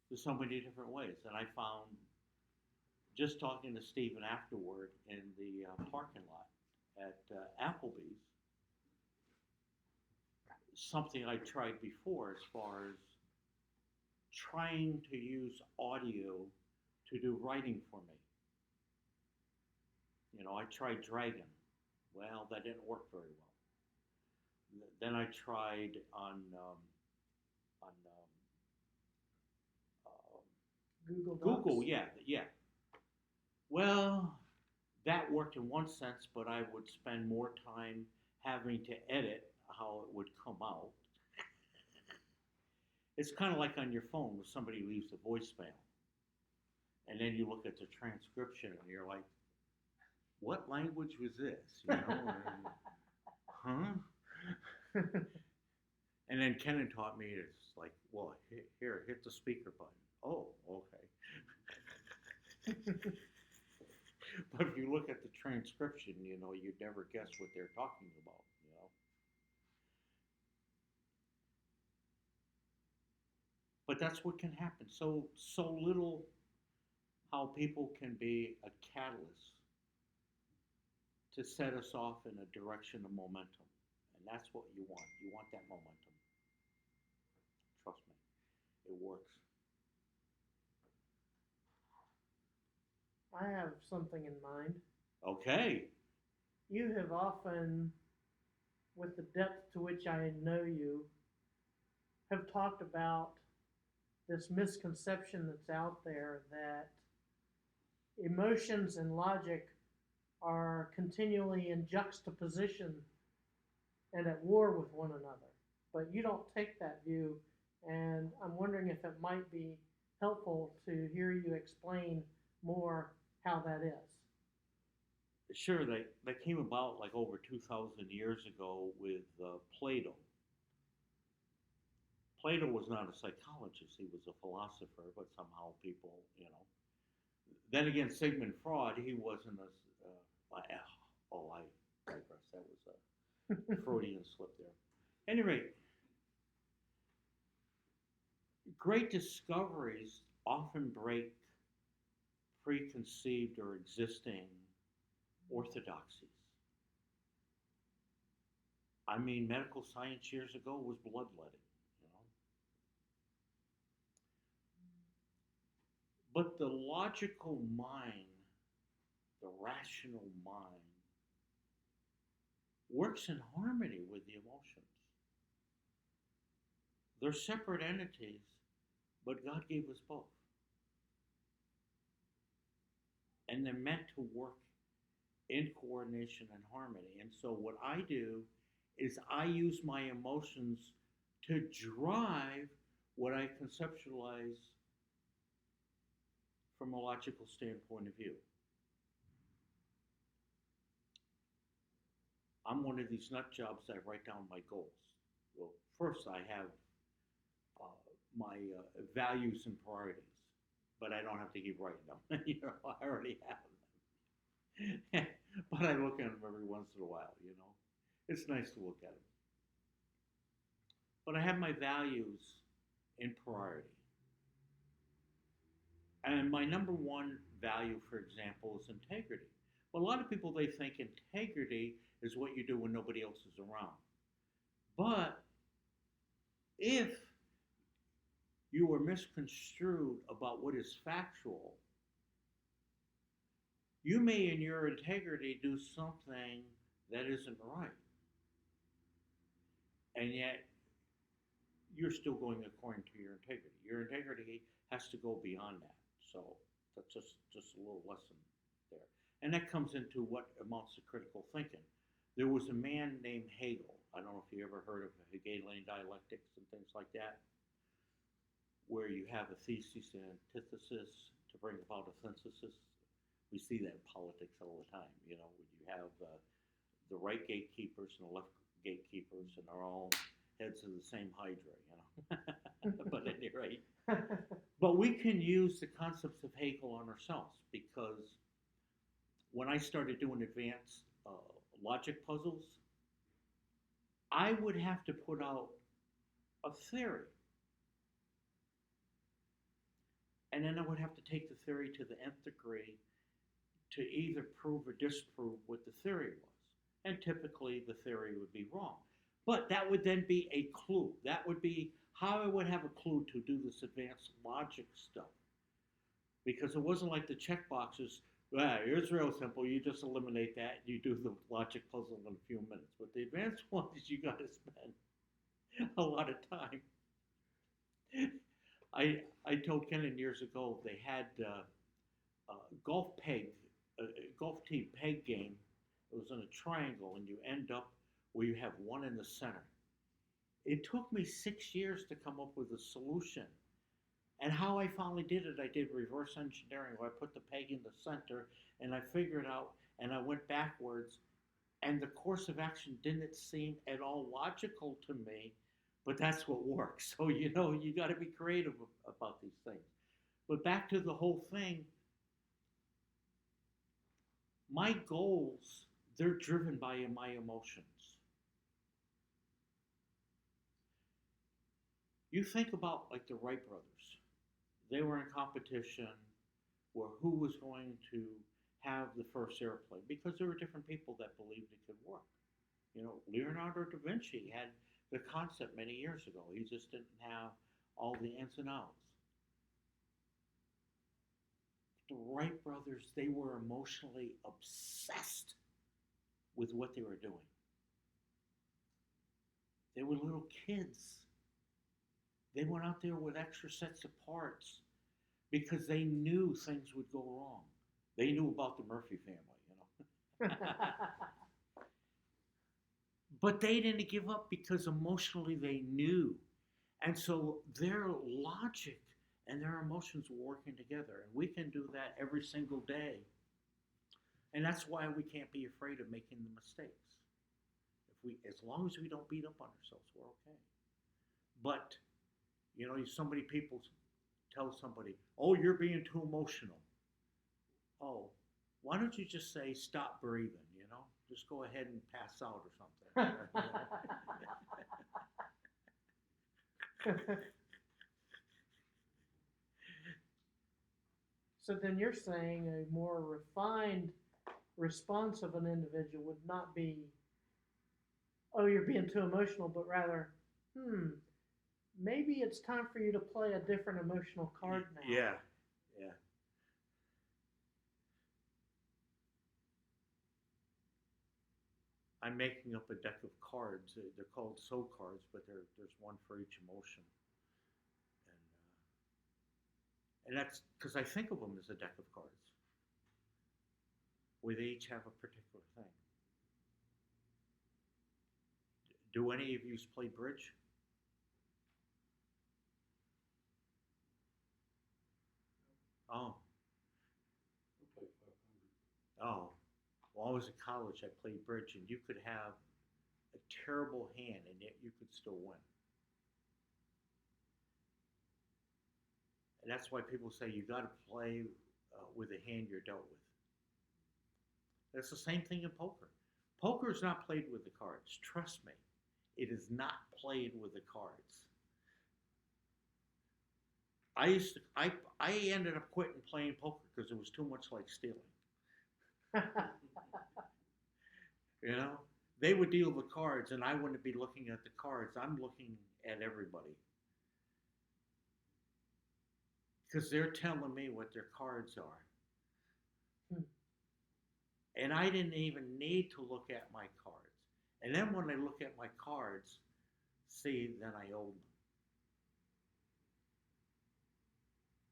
there's so many different ways. And I found just talking to Stephen afterward in the parking lot at Applebee's, something I tried before as far as trying to use audio to do writing for me. You know, I tried Dragon. Well, that didn't work very well. Then I tried on Google Docs. Google, yeah, yeah. Well, that worked in one sense, but I would spend more time having to edit how it would come out. It's kind of like on your phone when somebody leaves a voicemail, and then you look at the transcription and you're like, "What language was this?" You know, huh? And then Kenan taught me it's like, "Well, here, hit the speaker button." Oh, okay. But if you look at the transcription, you know, you'd never guess what they're talking about, you know. But that's what can happen. So little how people can be a catalyst to set us off in a direction of momentum. And that's what you want. You want that momentum. Trust me, it works. I have something in mind. Okay. You have often, with the depth to which I know you, have talked about this misconception that's out there that emotions and logic are continually in juxtaposition and at war with one another. But you don't take that view, and I'm wondering if it might be helpful to hear you explain more how that is. Sure, they came about like over 2,000 years ago with Plato. Plato was not a psychologist, he was a philosopher, but somehow people, you know. Then again, Sigmund Freud, he wasn't I digress. That was a Freudian slip there. At any rate, great discoveries often break preconceived or existing orthodoxies. I mean, medical science years ago was bloodletting, you know. But the logical mind, the rational mind, works in harmony with the emotions. They're separate entities, But God gave us both. And they're meant to work in coordination and harmony. And so what I do is I use my emotions to drive what I conceptualize from a logical standpoint of view. I'm one of these nut jobs that write down my goals. Well, first I have my values and priorities, but I don't have to keep writing them. I already have them. But I look at them every once in a while. It's nice to look at them. But I have my values in priority. And my number one value, for example, is integrity. Well, a lot of people, they think integrity is what you do when nobody else is around. But if you are misconstrued about what is factual, you may, in your integrity, do something that isn't right. And yet, you're still going according to your integrity. Your integrity has to go beyond that. So that's just a little lesson there. And that comes into what amounts to critical thinking. There was a man named Hegel. I don't know if you ever heard of Hegelian dialectics and things like that, where you have a thesis and antithesis to bring about a synthesis. We see that in politics all the time. When you have the right gatekeepers and the left gatekeepers, and they're all heads of the same hydra, But at any rate, but we can use the concepts of Hegel on ourselves, because when I started doing advanced logic puzzles, I would have to put out a theory. And then I would have to take the theory to the nth degree to either prove or disprove what the theory was. And typically the theory would be wrong. But that would then be a clue. That would be how I would have a clue to do this advanced logic stuff. Because it wasn't like the check boxes, here's real simple, you just eliminate that, you do the logic puzzle in a few minutes. But the advanced ones, you got to spend a lot of time. I told Kenan years ago, they had golf tee peg game. It was in a triangle, and you end up where you have one in the center. It took me 6 years to come up with a solution. And how I finally did it, I did reverse engineering, where I put the peg in the center, and I figured out, and I went backwards, and the course of action didn't seem at all logical to me, but that's what works. So, you got to be creative about these things. But back to the whole thing, my goals, they're driven by my emotions. You think about like the Wright brothers. They were in competition where who was going to have the first airplane, because there were different people that believed it could work. Leonardo da Vinci had the concept many years ago. He just didn't have all the ins and outs. The Wright brothers, they were emotionally obsessed with what they were doing. They were little kids. They went out there with extra sets of parts because they knew things would go wrong. They knew about the Murphy family, But they didn't give up because emotionally they knew. And so their logic and their emotions were working together. And we can do that every single day. And that's why we can't be afraid of making the mistakes. As long as we don't beat up on ourselves, we're okay. But, people tell somebody, oh, you're being too emotional. Oh, why don't you just say, stop breathing, Just go ahead and pass out or something. So then you're saying a more refined response of an individual would not be, oh, you're being too emotional, but rather, maybe it's time for you to play a different emotional card now. Yeah. I'm making up a deck of cards. They're called soul cards, but there's one for each emotion. And that's because I think of them as a deck of cards where they each have a particular thing. Do any of you play bridge? Oh, I play 500. oh. While I was in college, I played bridge, and you could have a terrible hand, and yet you could still win. And that's why people say you got to play with the hand you're dealt with. That's the same thing in poker. Poker is not played with the cards. Trust me, it is not played with the cards. I ended up quitting playing poker because it was too much like stealing. You know, they would deal the cards, and I wouldn't be looking at the cards. I'm looking at everybody because they're telling me what their cards are. And I didn't even need to look at my cards. And then when I look at my cards, see, then I owe them.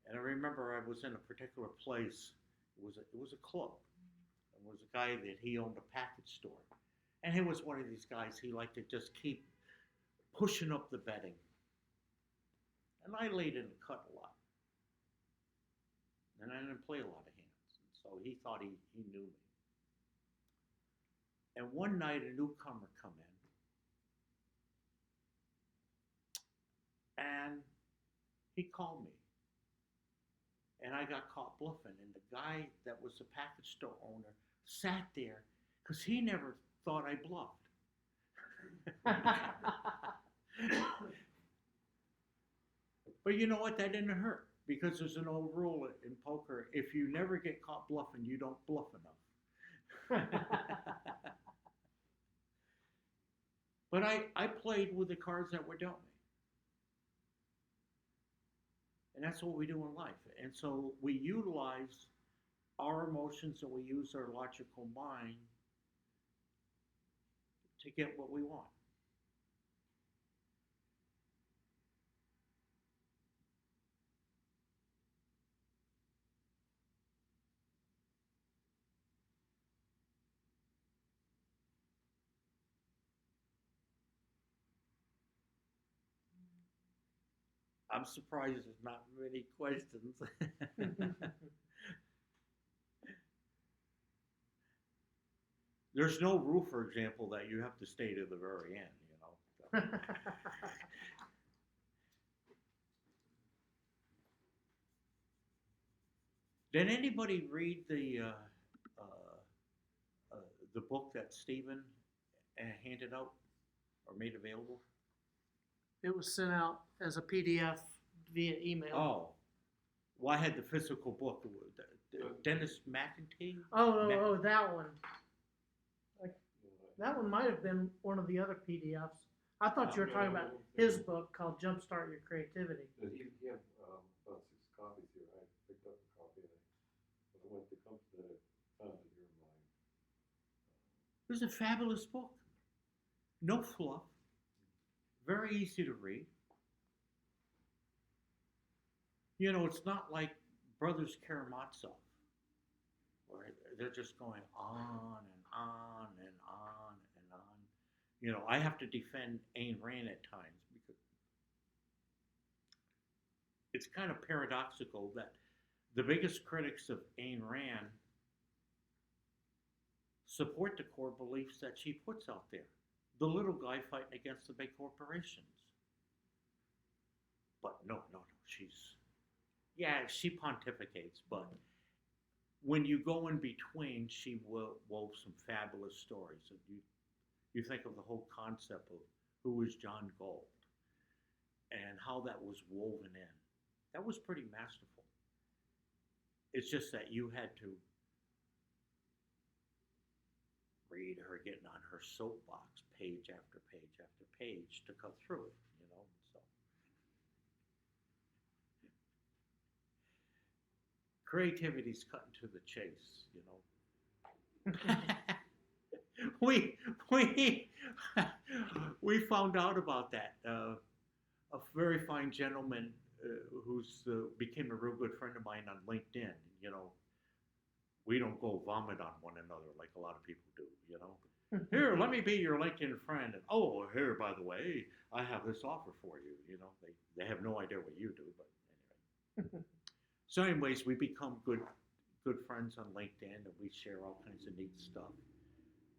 And I remember I was in a particular place. It was a club. It was a guy that he owned a package store. And he was one of these guys, he liked to just keep pushing up the betting. And I laid in a cut a lot. And I didn't play a lot of hands. And so he thought he knew me. And one night a newcomer come in. And he called me. And I got caught bluffing. And the guy that was the package store owner sat there because he never thought I bluffed. But you know what? That didn't hurt because there's an old rule in poker. If you never get caught bluffing, you don't bluff enough. But I played with the cards that were dealt me. And that's what we do in life. And so we utilize our emotions and we use our logical mind to get what we want. I'm surprised there's not many questions. There's no rule, for example, that you have to stay to the very end, you know. Did anybody read the book that Stephen handed out or made available? It was sent out as a PDF via email. Oh, well, I had the physical book. Dennis McEntee? Oh, that one. That one might have been one of the other PDFs. I thought you were talking about his book called Jumpstart Your Creativity. He had about 6 copies here. I picked up a copy and I went to come to the found it here in mine. It was a fabulous book. No fluff. Very easy to read. You know, it's not like Brothers Karamazov, where they're just going on and on and on and on. You know, I have to defend Ayn Rand at times because it's kind of paradoxical that the biggest critics of Ayn Rand support the core beliefs that she puts out there. The little guy fighting against the big corporations. But no, she pontificates, but when you go in between, she wove some fabulous stories. And you think of the whole concept of who is John Gold and how that was woven in. That was pretty masterful. It's just that you had to read her getting on her soapbox page after page after page to cut through it, you know. So creativity's cutting to the chase, you know. we found out about that. A very fine gentleman who's became a real good friend of mine on LinkedIn. You know, we don't go vomit on one another like a lot of people do. You know, here, let me be your LinkedIn friend. And oh, here, by the way, I have this offer for you. You know, they have no idea what you do, but anyway. So, anyways, we become good friends on LinkedIn, and we share all kinds of neat stuff.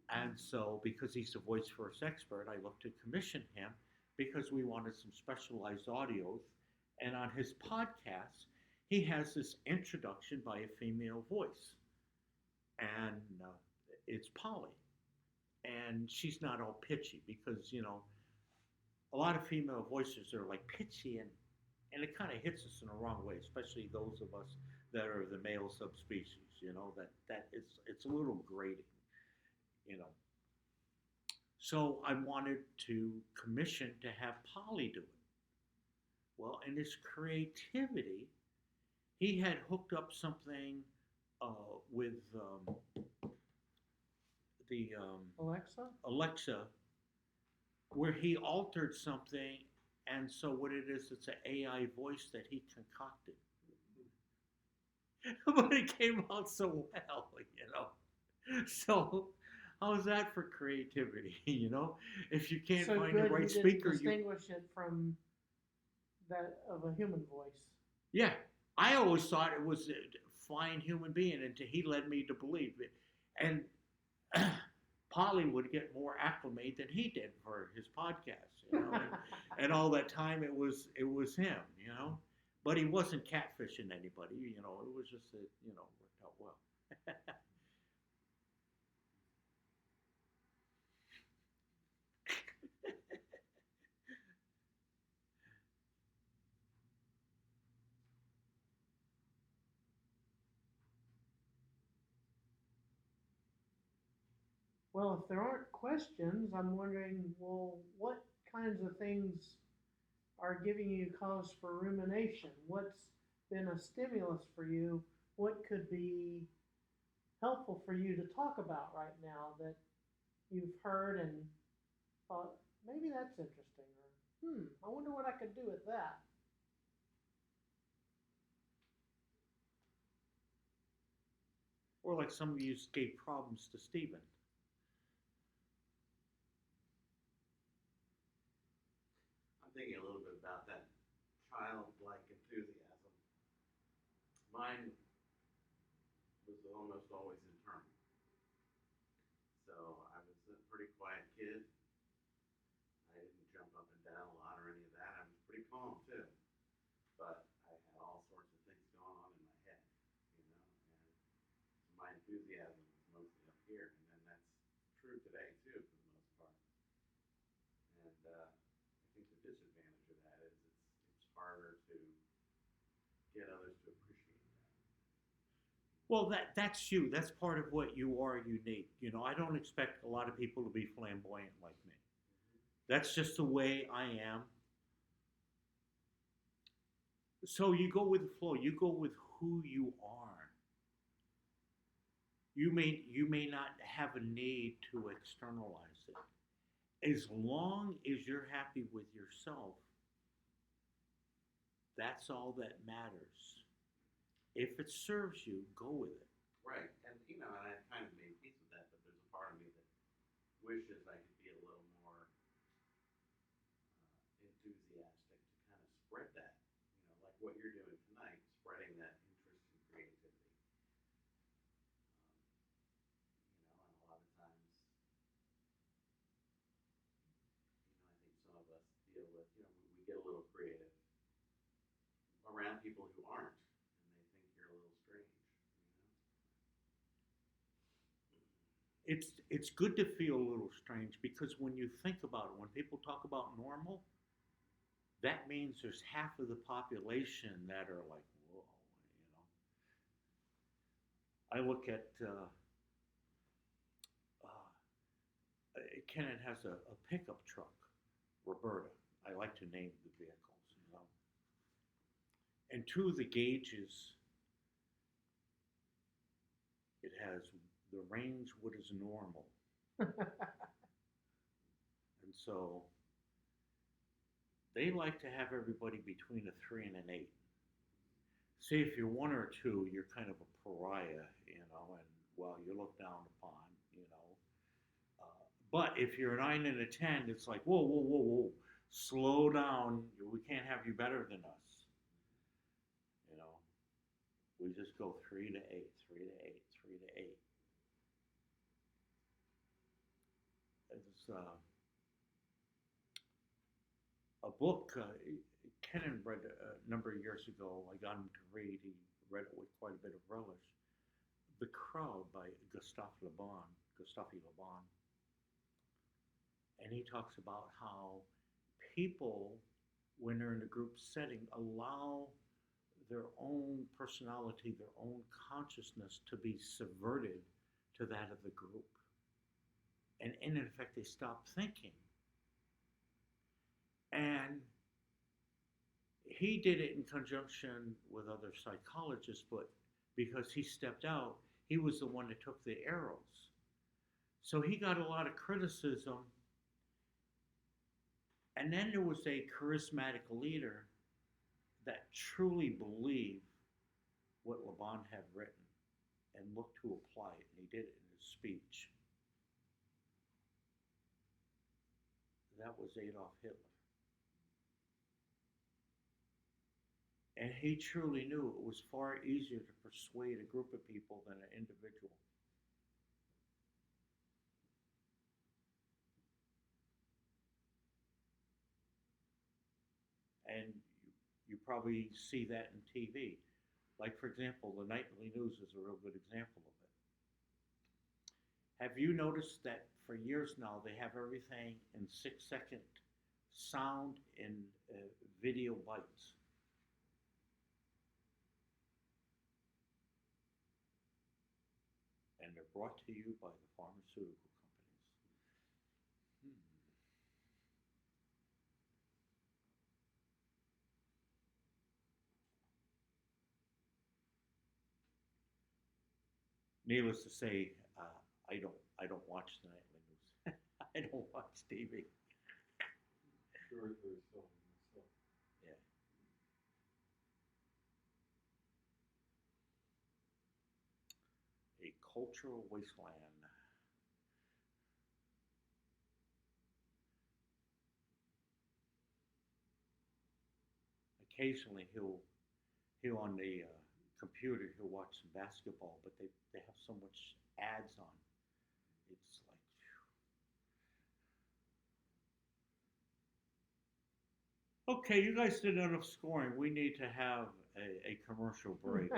And so, because he's a voice first expert, I looked to commission him because we wanted some specialized audios. And on his podcast, he has this introduction by a female voice, and it's Polly. And she's not all pitchy because, you know, a lot of female voices are like pitchy and it kind of hits us in the wrong way, especially those of us that are the male subspecies, you know, that it's a little grating, you know. So I wanted to commission to have Polly do it. Well, in his creativity, he had hooked up something with the Alexa, where he altered something, and so what it is, it's an AI voice that he concocted. But it came out so well, you know. So how's that for creativity? You know, if you can't So find the good right you didn't speaker, distinguish it from that of a human voice. yeah. I always thought it was a fine human being until he led me to believe it, and Polly would get more acclimate than he did for his podcast, you know, and all that time it was him, you know, but he wasn't catfishing anybody, you know. It was just that, you know, worked out well. Well, if there aren't questions, I'm wondering, well, what kinds of things are giving you cause for rumination? What's been a stimulus for you? What could be helpful for you to talk about right now that you've heard and thought, maybe that's interesting, or I wonder what I could do with that? Or like some of you gave problems to Stephen. I'm thinking a little bit about that childlike enthusiasm. Mine was almost always internal. So I was a pretty quiet kid. I didn't jump up and down a lot or any of that. I was pretty calm too. But I had all sorts of things going on in my head, you know, and my enthusiasm was mostly up here. And then that's true today too, for the most part. And I think the disadvantage of that is it's harder to get others to appreciate that. Well, that's you. That's part of what you are unique. You know, I don't expect a lot of people to be flamboyant like me. That's just the way I am. So you go with the flow. You go with who you are. You may not have a need to externalize it. As long as you're happy with yourself, that's all that matters. If it serves you, go with it. Right, and you know, and I've kind of made peace with that, but there's a part of me that wishes I could be a little more enthusiastic to kind of spread that, you know, like what you're doing tonight, spreading that interest in creativity. You know, and a lot of times, you know, I think some of us deal with, you know, we get a little creative around people who aren't, and they think you're a little strange, you know. It's good to feel a little strange because when you think about it, when people talk about normal, that means there's half of the population that are like, whoa, you know. I look at Kenneth has a pickup truck, Roberta. I like to name the vehicles, you know. And two of the gauges, it has the range what is normal. And so they like to have everybody between a 3 and an 8. See, if you're 1 or 2, you're kind of a pariah, and well, you're looked down upon. But if you're a 9 and a 10, it's like, whoa, whoa, whoa, whoa, slow down. We can't have you better than us. You know, we just go 3 to 8, 3 to 8, 3 to 8. It's a book Kennan read a number of years ago. I got him to read. He read it with quite a bit of relish. The Crowd by Gustave Le Bon. And he talks about how people, when they're in a group setting, allow their own personality, their own consciousness to be subverted to that of the group. And in effect, they stop thinking. And he did it in conjunction with other psychologists, but because he stepped out, he was the one that took the arrows. So he got a lot of criticism. And then there was a charismatic leader that truly believed what Le Bon had written and looked to apply it, and he did it in his speech. That was Adolf Hitler. And he truly knew it was far easier to persuade a group of people than an individual. And you probably see that in TV. Like, for example, the nightly news is a real good example of it. Have you noticed that for years now they have everything in 6-second sound and video bites? And they're brought to you by the pharmaceutical companies. Needless to say, I don't watch the nightly news. I don't watch TV. Sure, there's some. Yeah. A cultural wasteland. Occasionally he'll on the computer he'll watch some basketball, but they have so much ads on. It's like, phew. Okay, you guys did enough scoring. We need to have a commercial break.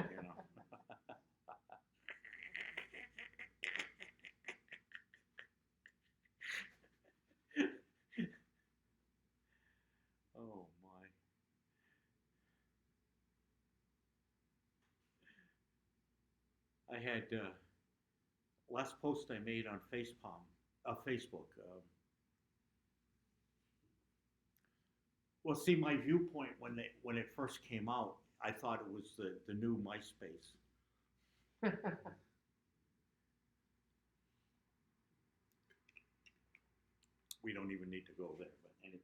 Oh my. I had last post I made on Facebook. Well, see, my viewpoint when it first came out, I thought it was the new MySpace. We don't even need to go there, but anyway.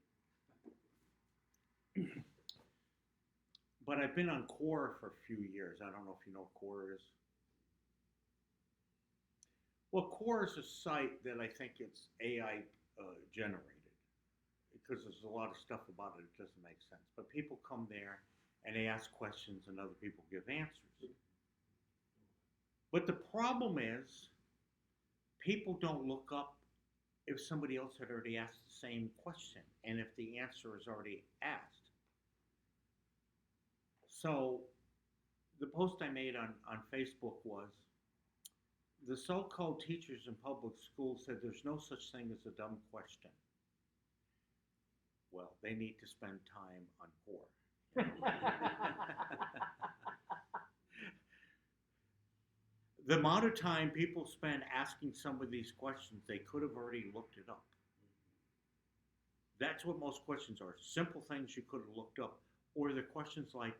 But I've been on Quora for a few years. I don't know if you know what Quora is. Well, Quora is a site that I think it's AI generated because there's a lot of stuff about it that doesn't make sense. But people come there and they ask questions and other people give answers. But the problem is people don't look up if somebody else had already asked the same question and if the answer is already asked. So the post I made on Facebook was, the so-called teachers in public schools said there's no such thing as a dumb question. Well, they need to spend time on Quora. The amount of time people spend asking some of these questions, they could have already looked it up. That's what most questions are. Simple things you could have looked up. Or the questions like,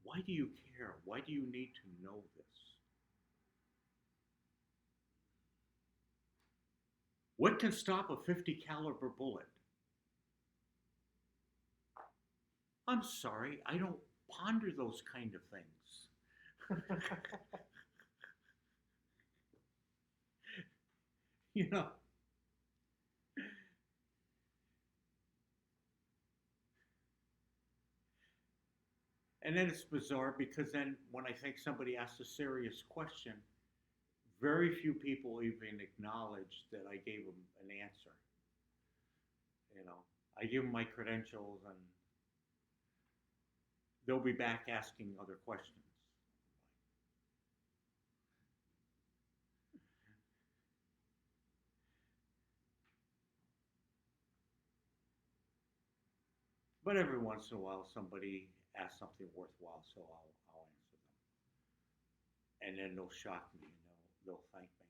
why do you care? Why do you need to know this? What can stop a 50 caliber bullet? I'm sorry, I don't ponder those kind of things. You know, and then it's bizarre because then when I think somebody asks a serious question, very few people even acknowledge that I gave them an answer. You know, I give them my credentials and they'll be back asking other questions. But every once in a while, somebody asks something worthwhile, so I'll answer them. And then they'll shock me and they'll thank me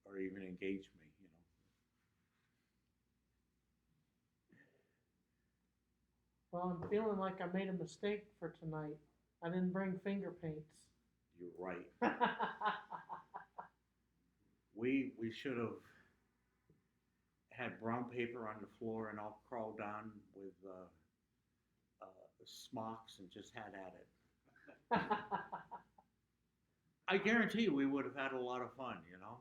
or even engage me, you know. Well, I'm feeling like I made a mistake for tonight. I didn't bring finger paints. You're right. We should have had brown paper on the floor and I'll crawl down with smocks and just had at it. I guarantee you we would have had a lot of fun, you know.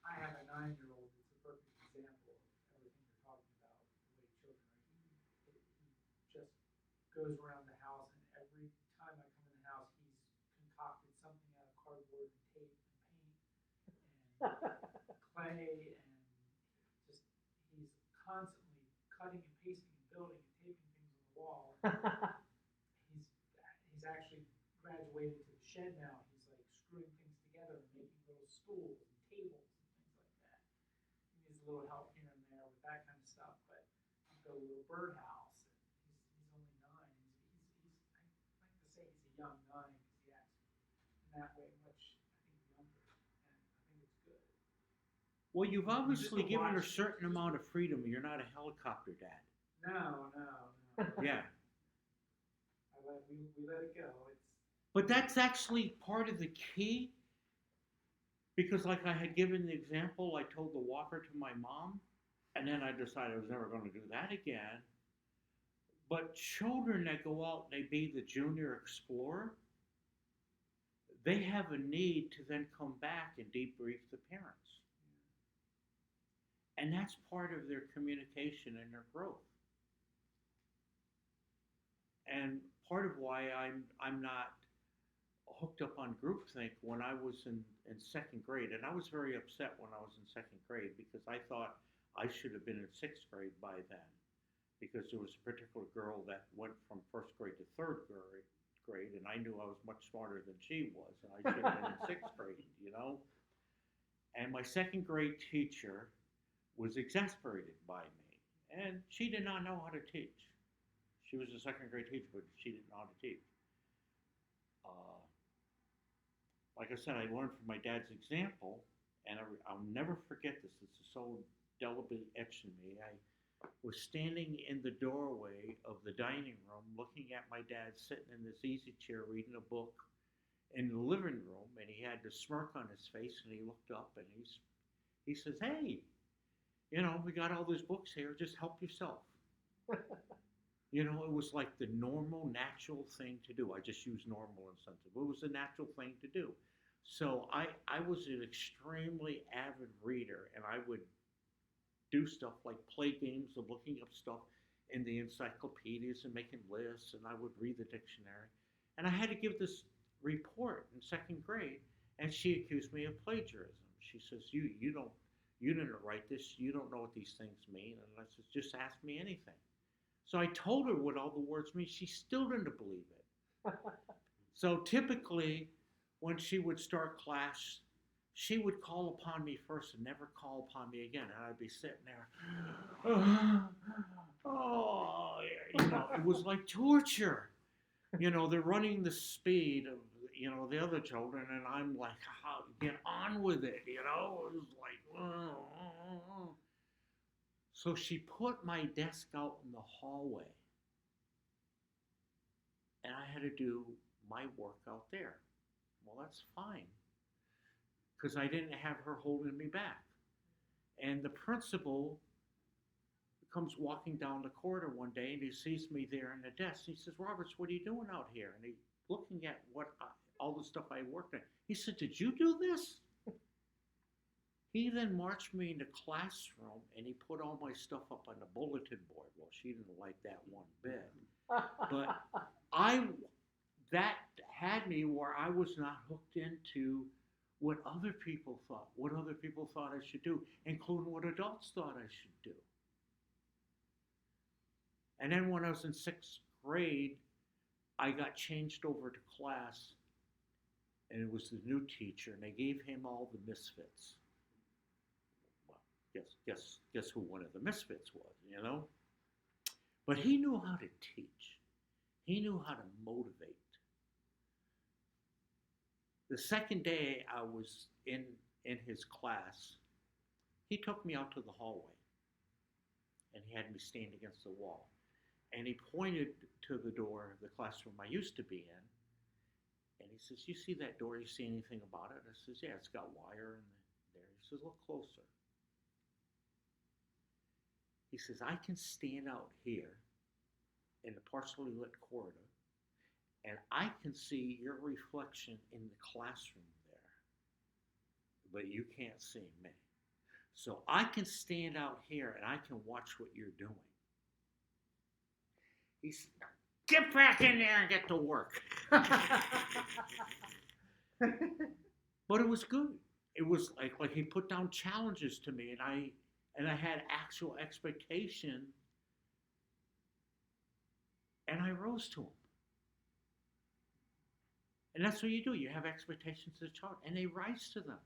I have a 9-year-old that's a perfect example of everything you're talking about, the way children are. He just goes around the house, and every time I come in the house, he's concocted something out of cardboard and tape and paint and clay, and just he's constantly cutting and pasting and building and taping things on the wall. He's actually graduated to the shed now. He's like screwing things together and making little stools and tables and things like that. He needs a little help here and there with that kind of stuff, but he's got a little birdhouse. And he's only 9. I like to say he's a young 9 because he acts in that way much, I think, younger, and I think it's good. Well, you've obviously Just given her a watch. certain amount of freedom. You're not a helicopter dad. No. Yeah. We let it go. It's But that's actually part of the key because, like I had given the example, I told the walker to my mom, and then I decided I was never going to do that again. But children that go out and they be the junior explorer, they have a need to then come back and debrief the parents. And that's part of their communication and their growth. And part of why I'm not hooked up on groupthink when I was in second grade, and I was very upset when I was in second grade because I thought I should have been in sixth grade by then, because there was a particular girl that went from first grade to third grade, and I knew I was much smarter than she was, and I should have been in sixth grade, you know. And my second grade teacher was exasperated by me, and she did not know how to teach. She was a second grade teacher, but she didn't know how to teach. Uh, like I said, I learned from my dad's example, and I'll never forget this. It's so indelibly etched in me. I was standing in the doorway of the dining room looking at my dad sitting in this easy chair reading a book in the living room, and he had this smirk on his face, and he looked up and he says, "Hey, you know, we got all these books here, just help yourself." You know, it was like the normal, natural thing to do. I just use normal and sensitive. It was the natural thing to do. So I was an extremely avid reader, and I would do stuff like play games of looking up stuff in the encyclopedias and making lists, and I would read the dictionary. And I had to give this report in second grade, and she accused me of plagiarism. She says, you didn't write this, you don't know what these things mean, and I said, just ask me anything. So I told her what all the words mean. She still didn't believe it. So typically, when she would start class, she would call upon me first and never call upon me again. And I'd be sitting there, oh, you know, it was like torture. You know, they're running the speed of, you know, the other children, and I'm like, get on with it, you know? It was like, oh. So she put my desk out in the hallway, and I had to do my work out there. Well, that's fine, because I didn't have her holding me back. And the principal comes walking down the corridor one day and he sees me there in the desk. He says, Roberts, what are you doing out here? And he's looking at all the stuff I worked on. He said, did you do this? He then marched me in the classroom and he put all my stuff up on the bulletin board. Well, she didn't like that one bit. But that had me where I was not hooked into what other people thought I should do, including what adults thought I should do. And then when I was in 6th grade, I got changed over to class, and it was the new teacher, and they gave him all the misfits. Well, guess who one of the misfits was, you know? But he knew how to teach. He knew how to motivate. The second day I was in his class, he took me out to the hallway, and he had me stand against the wall. And he pointed to the door of the classroom I used to be in. And he says, you see that door? You see anything about it? I says, yeah, it's got wire in there. He says, look closer. He says, I can stand out here in the partially lit corridor, and I can see your reflection in the classroom there. But you can't see me. So I can stand out here and I can watch what you're doing. He said, get back in there and get to work. But it was good. It was like he put down challenges to me, and I had actual expectation, and I rose to them. And that's what you do. You have expectations of the child, and they rise to them,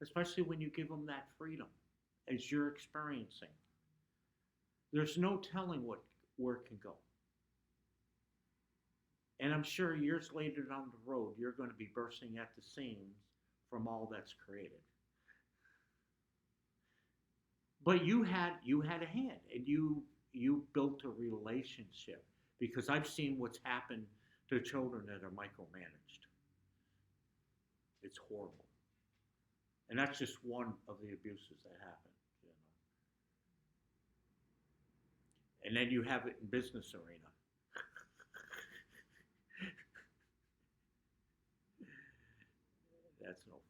especially when you give them that freedom as you're experiencing. There's no telling where it can go. And I'm sure years later down the road, you're going to be bursting at the seams from all that's created. But you had a hand, and you built a relationship, because I've seen what's happened to children that are micromanaged. It's horrible. And that's just one of the abuses that happen. You know. And then you have it in business arena. That's no fun.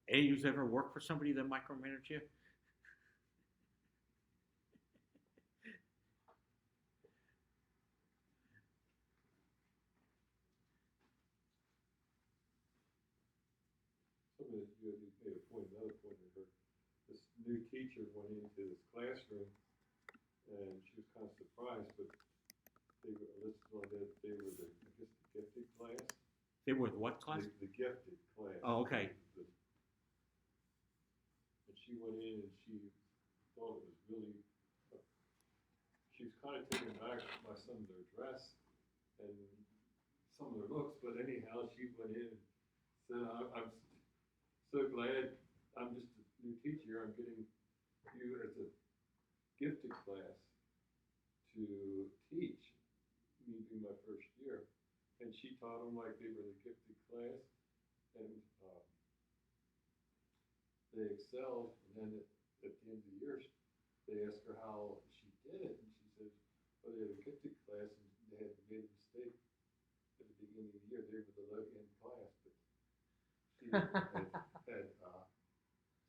Any of you's ever worked for somebody that micromanaged you? You made another point of her. This new teacher went into this classroom, and she was kind of surprised, but they were listed on that they were the gifted class. They were the what class? The gifted class. Oh, okay. And she went in and she thought it was really. She was kind of taken back by some of their dress and some of their looks, but anyhow, she went in and said, I'm so glad I'm just a new teacher. I'm getting you as a gifted class to teach. Me being my first year. And she taught them like they were the gifted class. And they excelled. And then at the end of the year, they asked her how she did it. And she said, well, they had a gifted class and they had made a mistake at the beginning of the year. They were the low-end class. But she had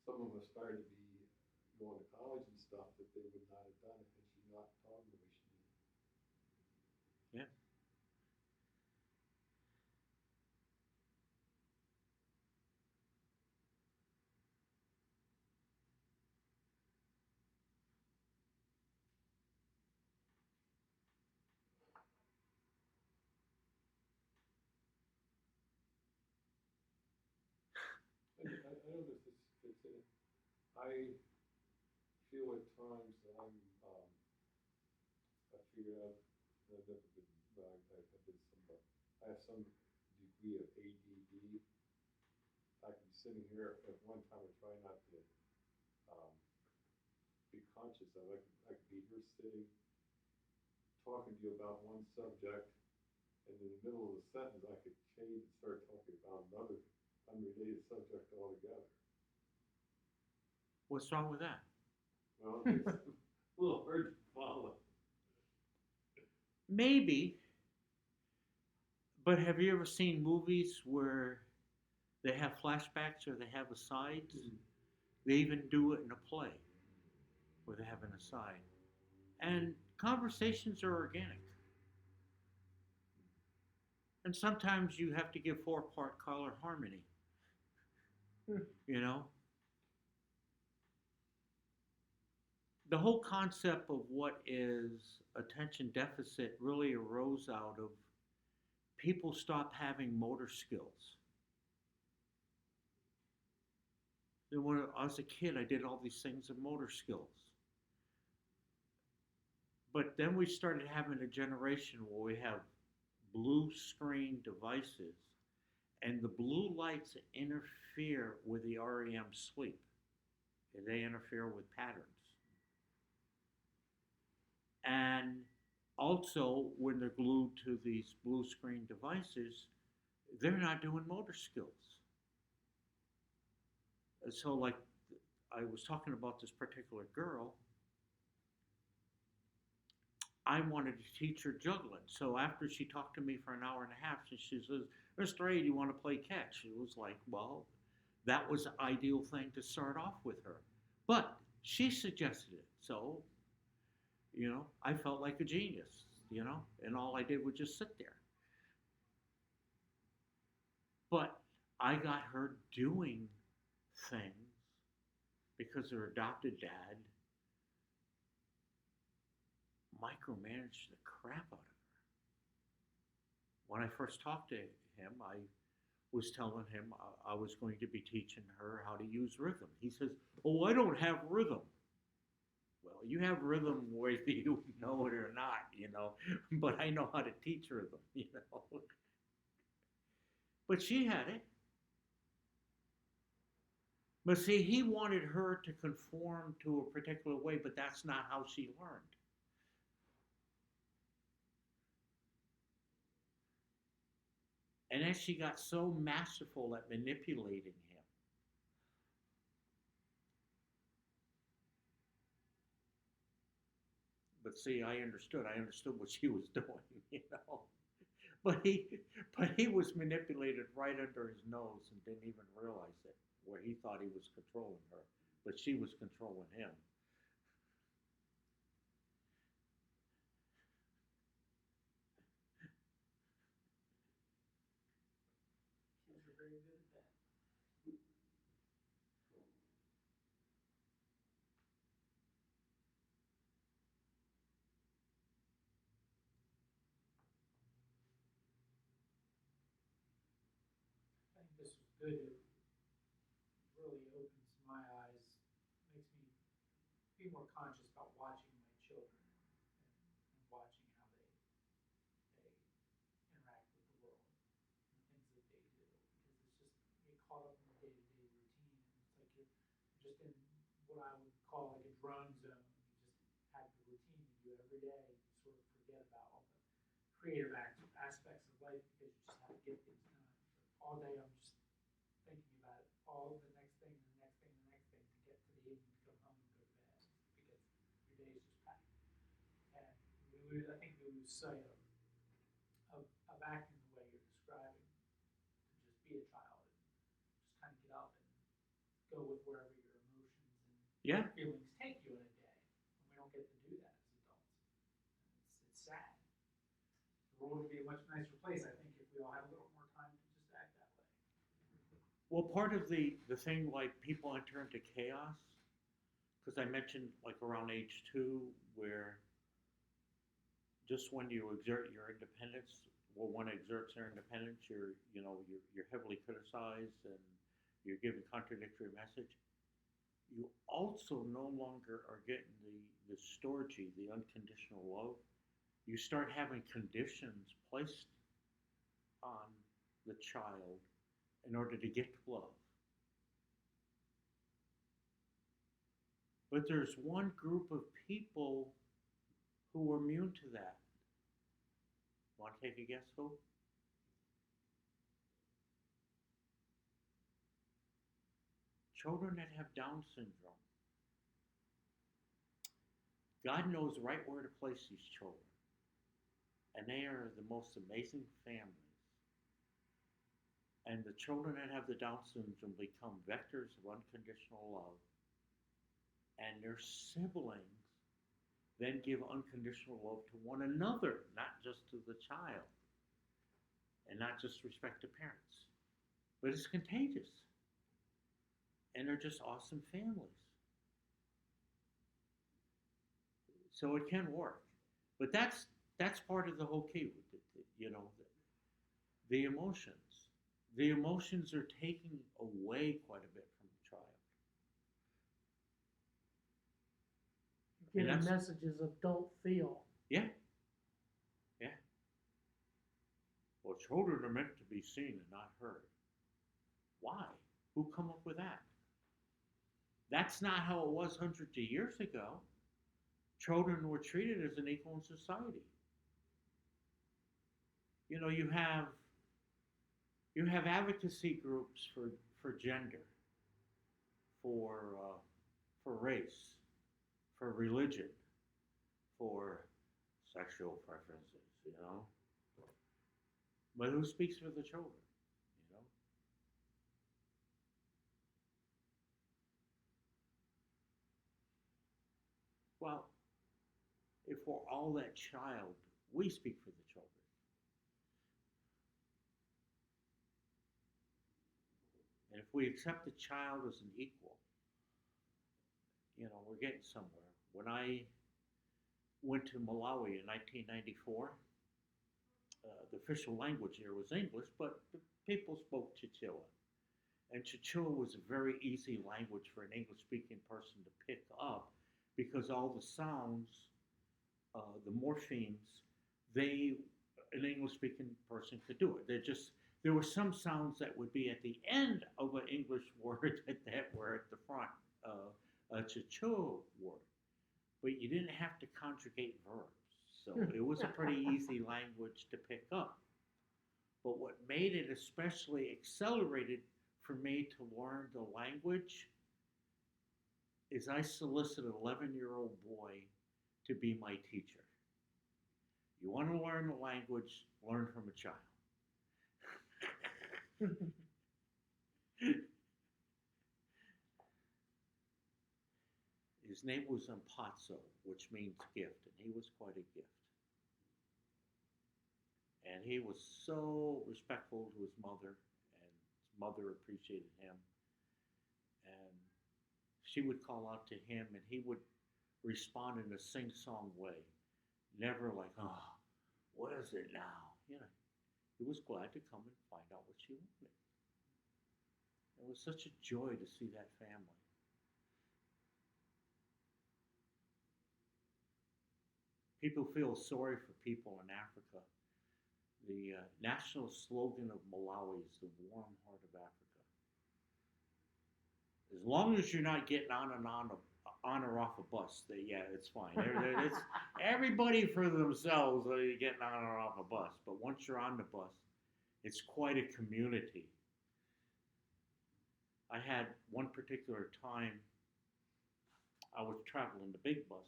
some of us started to be going to college and stuff that they would not have done it had she not taught them the way she did. Yeah. I know this fits in. I feel at times that I figured out that I've never been, I have some degree of ADD. I can be sitting here at one time and try not to be conscious of it. I could be here sitting, talking to you about one subject, and in the middle of the sentence I could change and start talking about another unrelated subject altogether. What's wrong with that? Well, it's a little hard to follow. Maybe, but have you ever seen movies where they have flashbacks or they have asides? They even do it in a play where they have an aside. And conversations are organic. And sometimes you have to give four-part color harmony, you know? The whole concept of what is attention deficit really arose out of people stop having motor skills. Then when I was a kid, I did all these things in motor skills. But then we started having a generation where we have blue screen devices, and the blue lights interfere with the REM sleep. They interfere with patterns. And also, when they're glued to these blue screen devices, they're not doing motor skills. So, like, I was talking about this particular girl. I wanted to teach her juggling. So after she talked to me for an hour and a half, she says, Mr. Aed, you want to play catch? It was like, well, that was the ideal thing to start off with her. But she suggested it. So, I felt like a genius, and all I did was just sit there. But I got her doing things because her adopted dad micromanaged the crap out of her. When I first talked to him, I was telling him I was going to be teaching her how to use rhythm. He says, "Oh, I don't have rhythm." Well, you have rhythm whether you know it or not, but I know how to teach rhythm. But she had it. But see, he wanted her to conform to a particular way, but that's not how she learned. And then she got so masterful at manipulating him. But see, I understood. I understood what she was doing. But he was manipulated right under his nose and didn't even realize it, where he thought he was controlling her, but she was controlling him. Kids are very good at that. I think this was good. It really opens my eyes, makes me be more conscious about watching my children and watching how they interact with the world and the things that they do. Because it's just you get caught up in the day-to-day routine, and it's like you're just in what I would call like a drone zone. You just have the routine you do every day. You sort of forget about all the creative aspects of life because you just have to get things done. But all day I'm just thinking about it, all the next thing, the next thing, the next thing to get to the evening to come home and go to bed because your day is just packed. And I think we lose sight of acting the way you're describing, to just be a child and just kind of get up and go with wherever your emotions Yeah. and feelings take you in a day. And we don't get to do that as adults. And it's sad. The world would be a much nicer place, I think, if we all had a little more time to just act that way. Well, part of the thing, like, people enter into chaos, because I mentioned, like, around age 2, where just when you exert your independence, well, one exerts their independence, you're heavily criticized and you're giving contradictory message. You also no longer are getting the storgy, the unconditional love. You start having conditions placed on the child in order to get love. But there's one group of people who are immune to that. Want to take a guess who? Children that have Down syndrome. God knows right where to place these children. And they are the most amazing families. And the children that have the Down syndrome become vectors of unconditional love. And their siblings then give unconditional love to one another, not just to the child. And not just respect to parents. But it's contagious. And they're just awesome families. So it can work. But that's part of the whole key, you know, the emotions. The emotions are taking away quite a bit from the child. Getting that's- messages of don't feel. Yeah. Yeah. Well, children are meant to be seen and not heard. Why? Who come up with that? That's not how it was hundreds of years ago. Children were treated as an equal in society. You know, you have advocacy groups for gender, for race, for religion, for sexual preferences. You know, but who speaks for the children? You know. Well, if we're all that child, we speak for the children. And if we accept the child as an equal, you know, we're getting somewhere. When I went to Malawi in 1994, the official language there was English, but the people spoke Chichewa. And Chichewa was a very easy language for an English-speaking person to pick up because all the sounds, the morphemes, an English-speaking person could do it. There were some sounds that would be at the end of an English word that were at the front, a Chichewa word. But you didn't have to conjugate verbs. So it was a pretty easy language to pick up. But what made it especially accelerated for me to learn the language is I solicited an 11-year-old boy to be my teacher. You want to learn the language, learn from a child. His name was Mpatso, which means gift, and he was quite a gift. And he was so respectful to his mother, and his mother appreciated him. And she would call out to him, and he would respond in a sing-song way. Never like, oh, what is it now? You know, he was glad to come and find out what she wanted. It was such a joy to see that family. People feel sorry for people in Africa. The national slogan of Malawi is the warm heart of Africa. As long as you're not getting on or off a bus, it's fine. It's everybody for themselves, you're getting on or off a bus. But once you're on the bus, it's quite a community. I had one particular time I was traveling the big bus.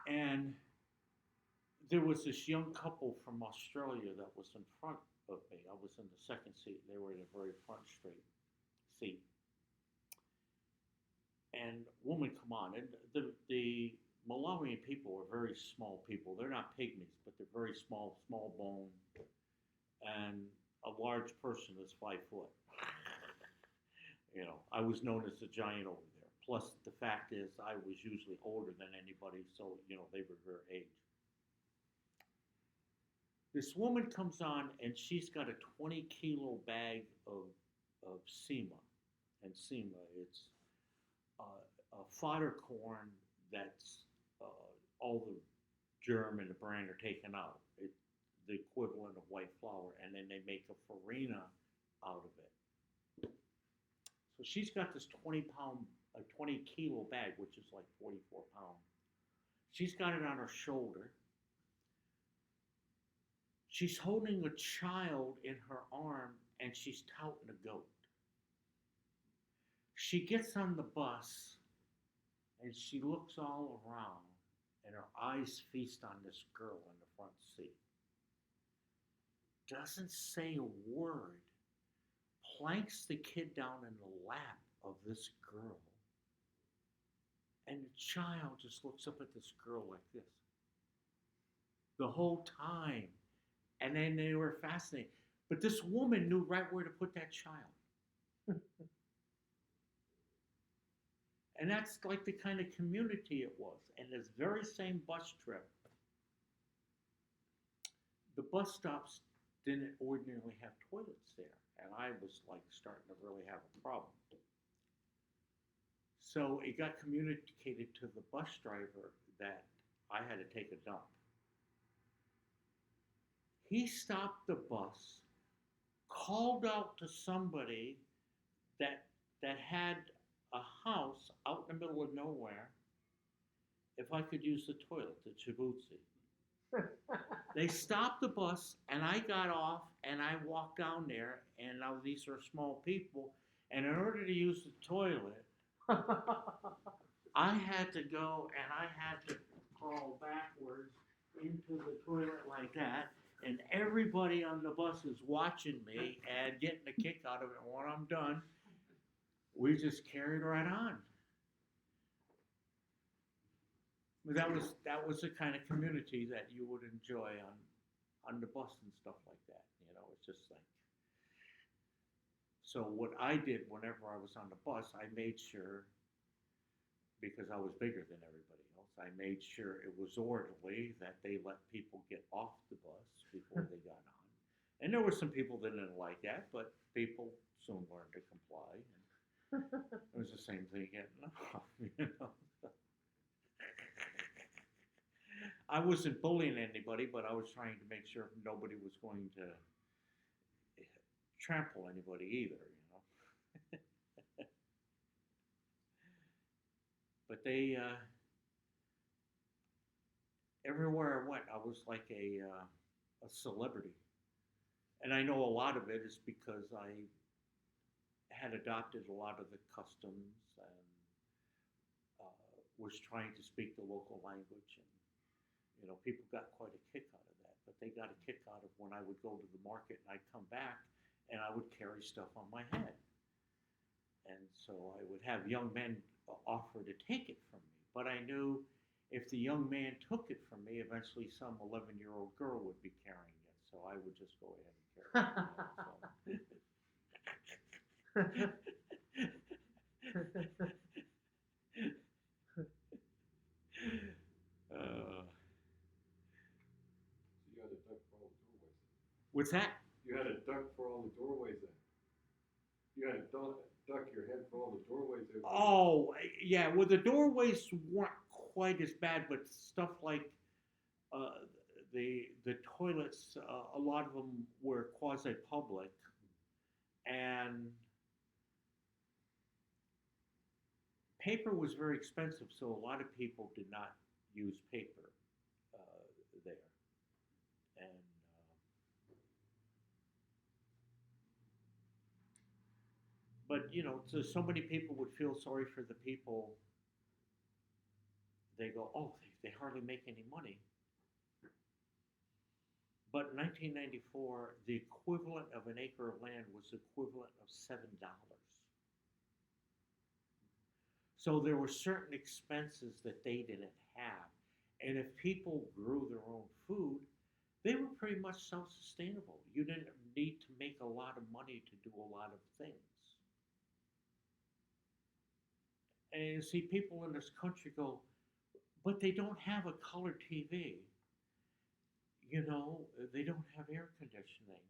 And there was this young couple from Australia that was in front of me. I was in the second seat. They were in the very front straight seat. And woman come on. And the Malawian people are very small people. They're not pygmies, but they're very small bone. And a large person is 5 foot. You know, I was known as the giant over there. Plus, the fact is, I was usually older than anybody, so, you know, they were their age. This woman comes on, and she's got a 20-kilo bag of sema. And sema, it's a fodder corn that's all the germ and the bran are taken out. It's the equivalent of white flour, and then they make a farina out of it. So she's got this 20-kilo bag, which is like 44 pounds. She's got it on her shoulder. She's holding a child in her arm, and she's touting a goat. She gets on the bus and she looks all around and her eyes feast on this girl in the front seat. Doesn't say a word, planks the kid down in the lap of this girl. And the child just looks up at this girl like this the whole time. And then they were fascinated. But this woman knew right where to put that child. And that's like the kind of community it was. And this very same bus trip, the bus stops didn't ordinarily have toilets there. And I was like starting to really have a problem. So it got communicated to the bus driver that I had to take a dump. He stopped the bus, called out to somebody that had a house out in the middle of nowhere if I could use the toilet, the Chibutzi. They stopped the bus and I got off and I walked down there, and now these are small people, and in order to use the toilet, I had to go and I had to crawl backwards into the toilet like that, and everybody on the bus is watching me and getting a kick out of it. And when I'm done, we just carried right on. But that was the kind of community that you would enjoy on the bus and stuff like that. You know, it's just like. So what I did whenever I was on the bus, I made sure, because I was bigger than everybody else, I made sure it was orderly, that they let people get off the bus before they got on. And there were some people that didn't like that, but people soon learned to comply. And it was the same thing getting off, you know. I wasn't bullying anybody, but I was trying to make sure nobody was going to trample anybody either, you know. But they, everywhere I went, I was like a celebrity. And I know a lot of it is because I had adopted a lot of the customs and was trying to speak the local language. And, you know, people got quite a kick out of that. But they got a kick out of when I would go to the market and I'd come back and I would carry stuff on my head. And so I would have young men offer to take it from me. But I knew if the young man took it from me, eventually some 11-year-old girl would be carrying it. So I would just go ahead and carry it. So you had a duck for all the doorways. What's that? You had a duck for all the doorways then. You had a duck your head for all the doorways there. Oh, yeah. Well, the doorways weren't quite as bad, but stuff like the toilets, a lot of them were quasi-public, and paper was very expensive, so a lot of people did not use paper there. And but you know, so many people would feel sorry for the people. They go, oh, they hardly make any money. But in 1994, the equivalent of an acre of land was the equivalent of $7. So there were certain expenses that they didn't have. And if people grew their own food, they were pretty much self-sustainable. You didn't need to make a lot of money to do a lot of things. And you see people in this country go, but they don't have a color TV. You know, they don't have air conditioning.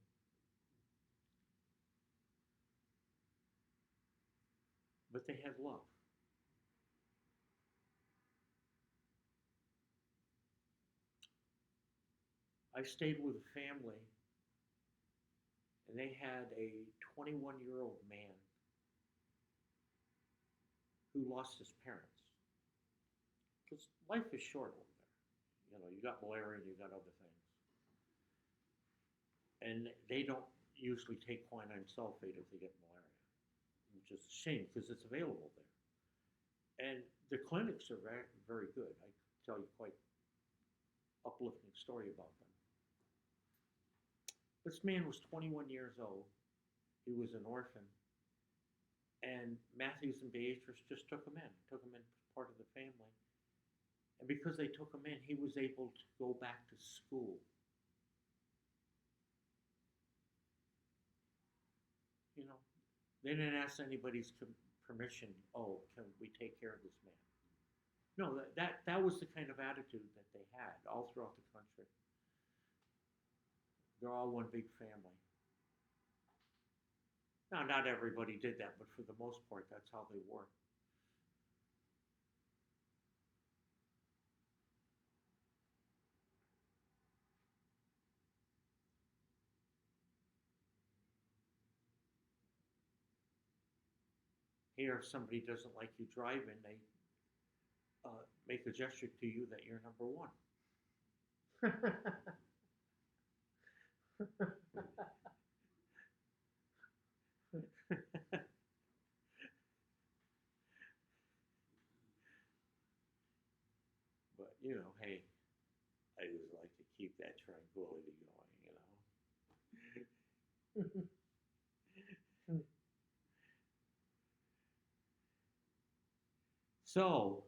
But they had love. I stayed with a family, and they had a 21-year-old man who lost his parents. Because life is short over there. You know, you got malaria and you got other things. And they don't usually take quinine sulfate if they get malaria. which is a shame because it's available there. And the clinics are very, very good. I can tell you quite uplifting story about them. This man was 21 years old. He was an orphan. And Matthews and Beatrice just took him in as part of the family. And because they took him in, he was able to go back to school. You know, they didn't ask anybody's permission. Oh, can we take care of this man? No, that was the kind of attitude that they had all throughout the country. They're all one big family. Now, not everybody did that, but for the most part, that's how they were. Here, if somebody doesn't like you driving, they make a gesture to you that you're number one. But, you know, hey, I just like to keep that tranquility going, you know. So,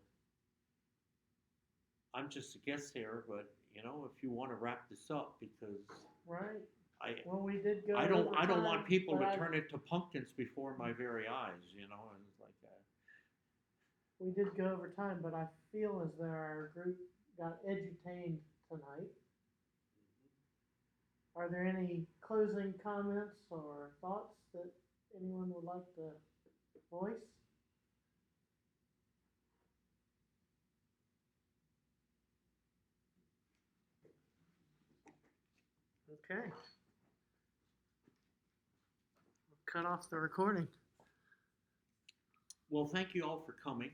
I'm just a guest here, but you know, if you want to wrap this up, because Right. I Well, we did go. I don't over want time, people but to turn into pumpkins before my very eyes, you know, and it's like that. We did go over time, but I feel as though our group got edutained tonight. Are there any closing comments or thoughts that anyone would like to voice? Okay. Cut off the recording. Well, thank you all for coming.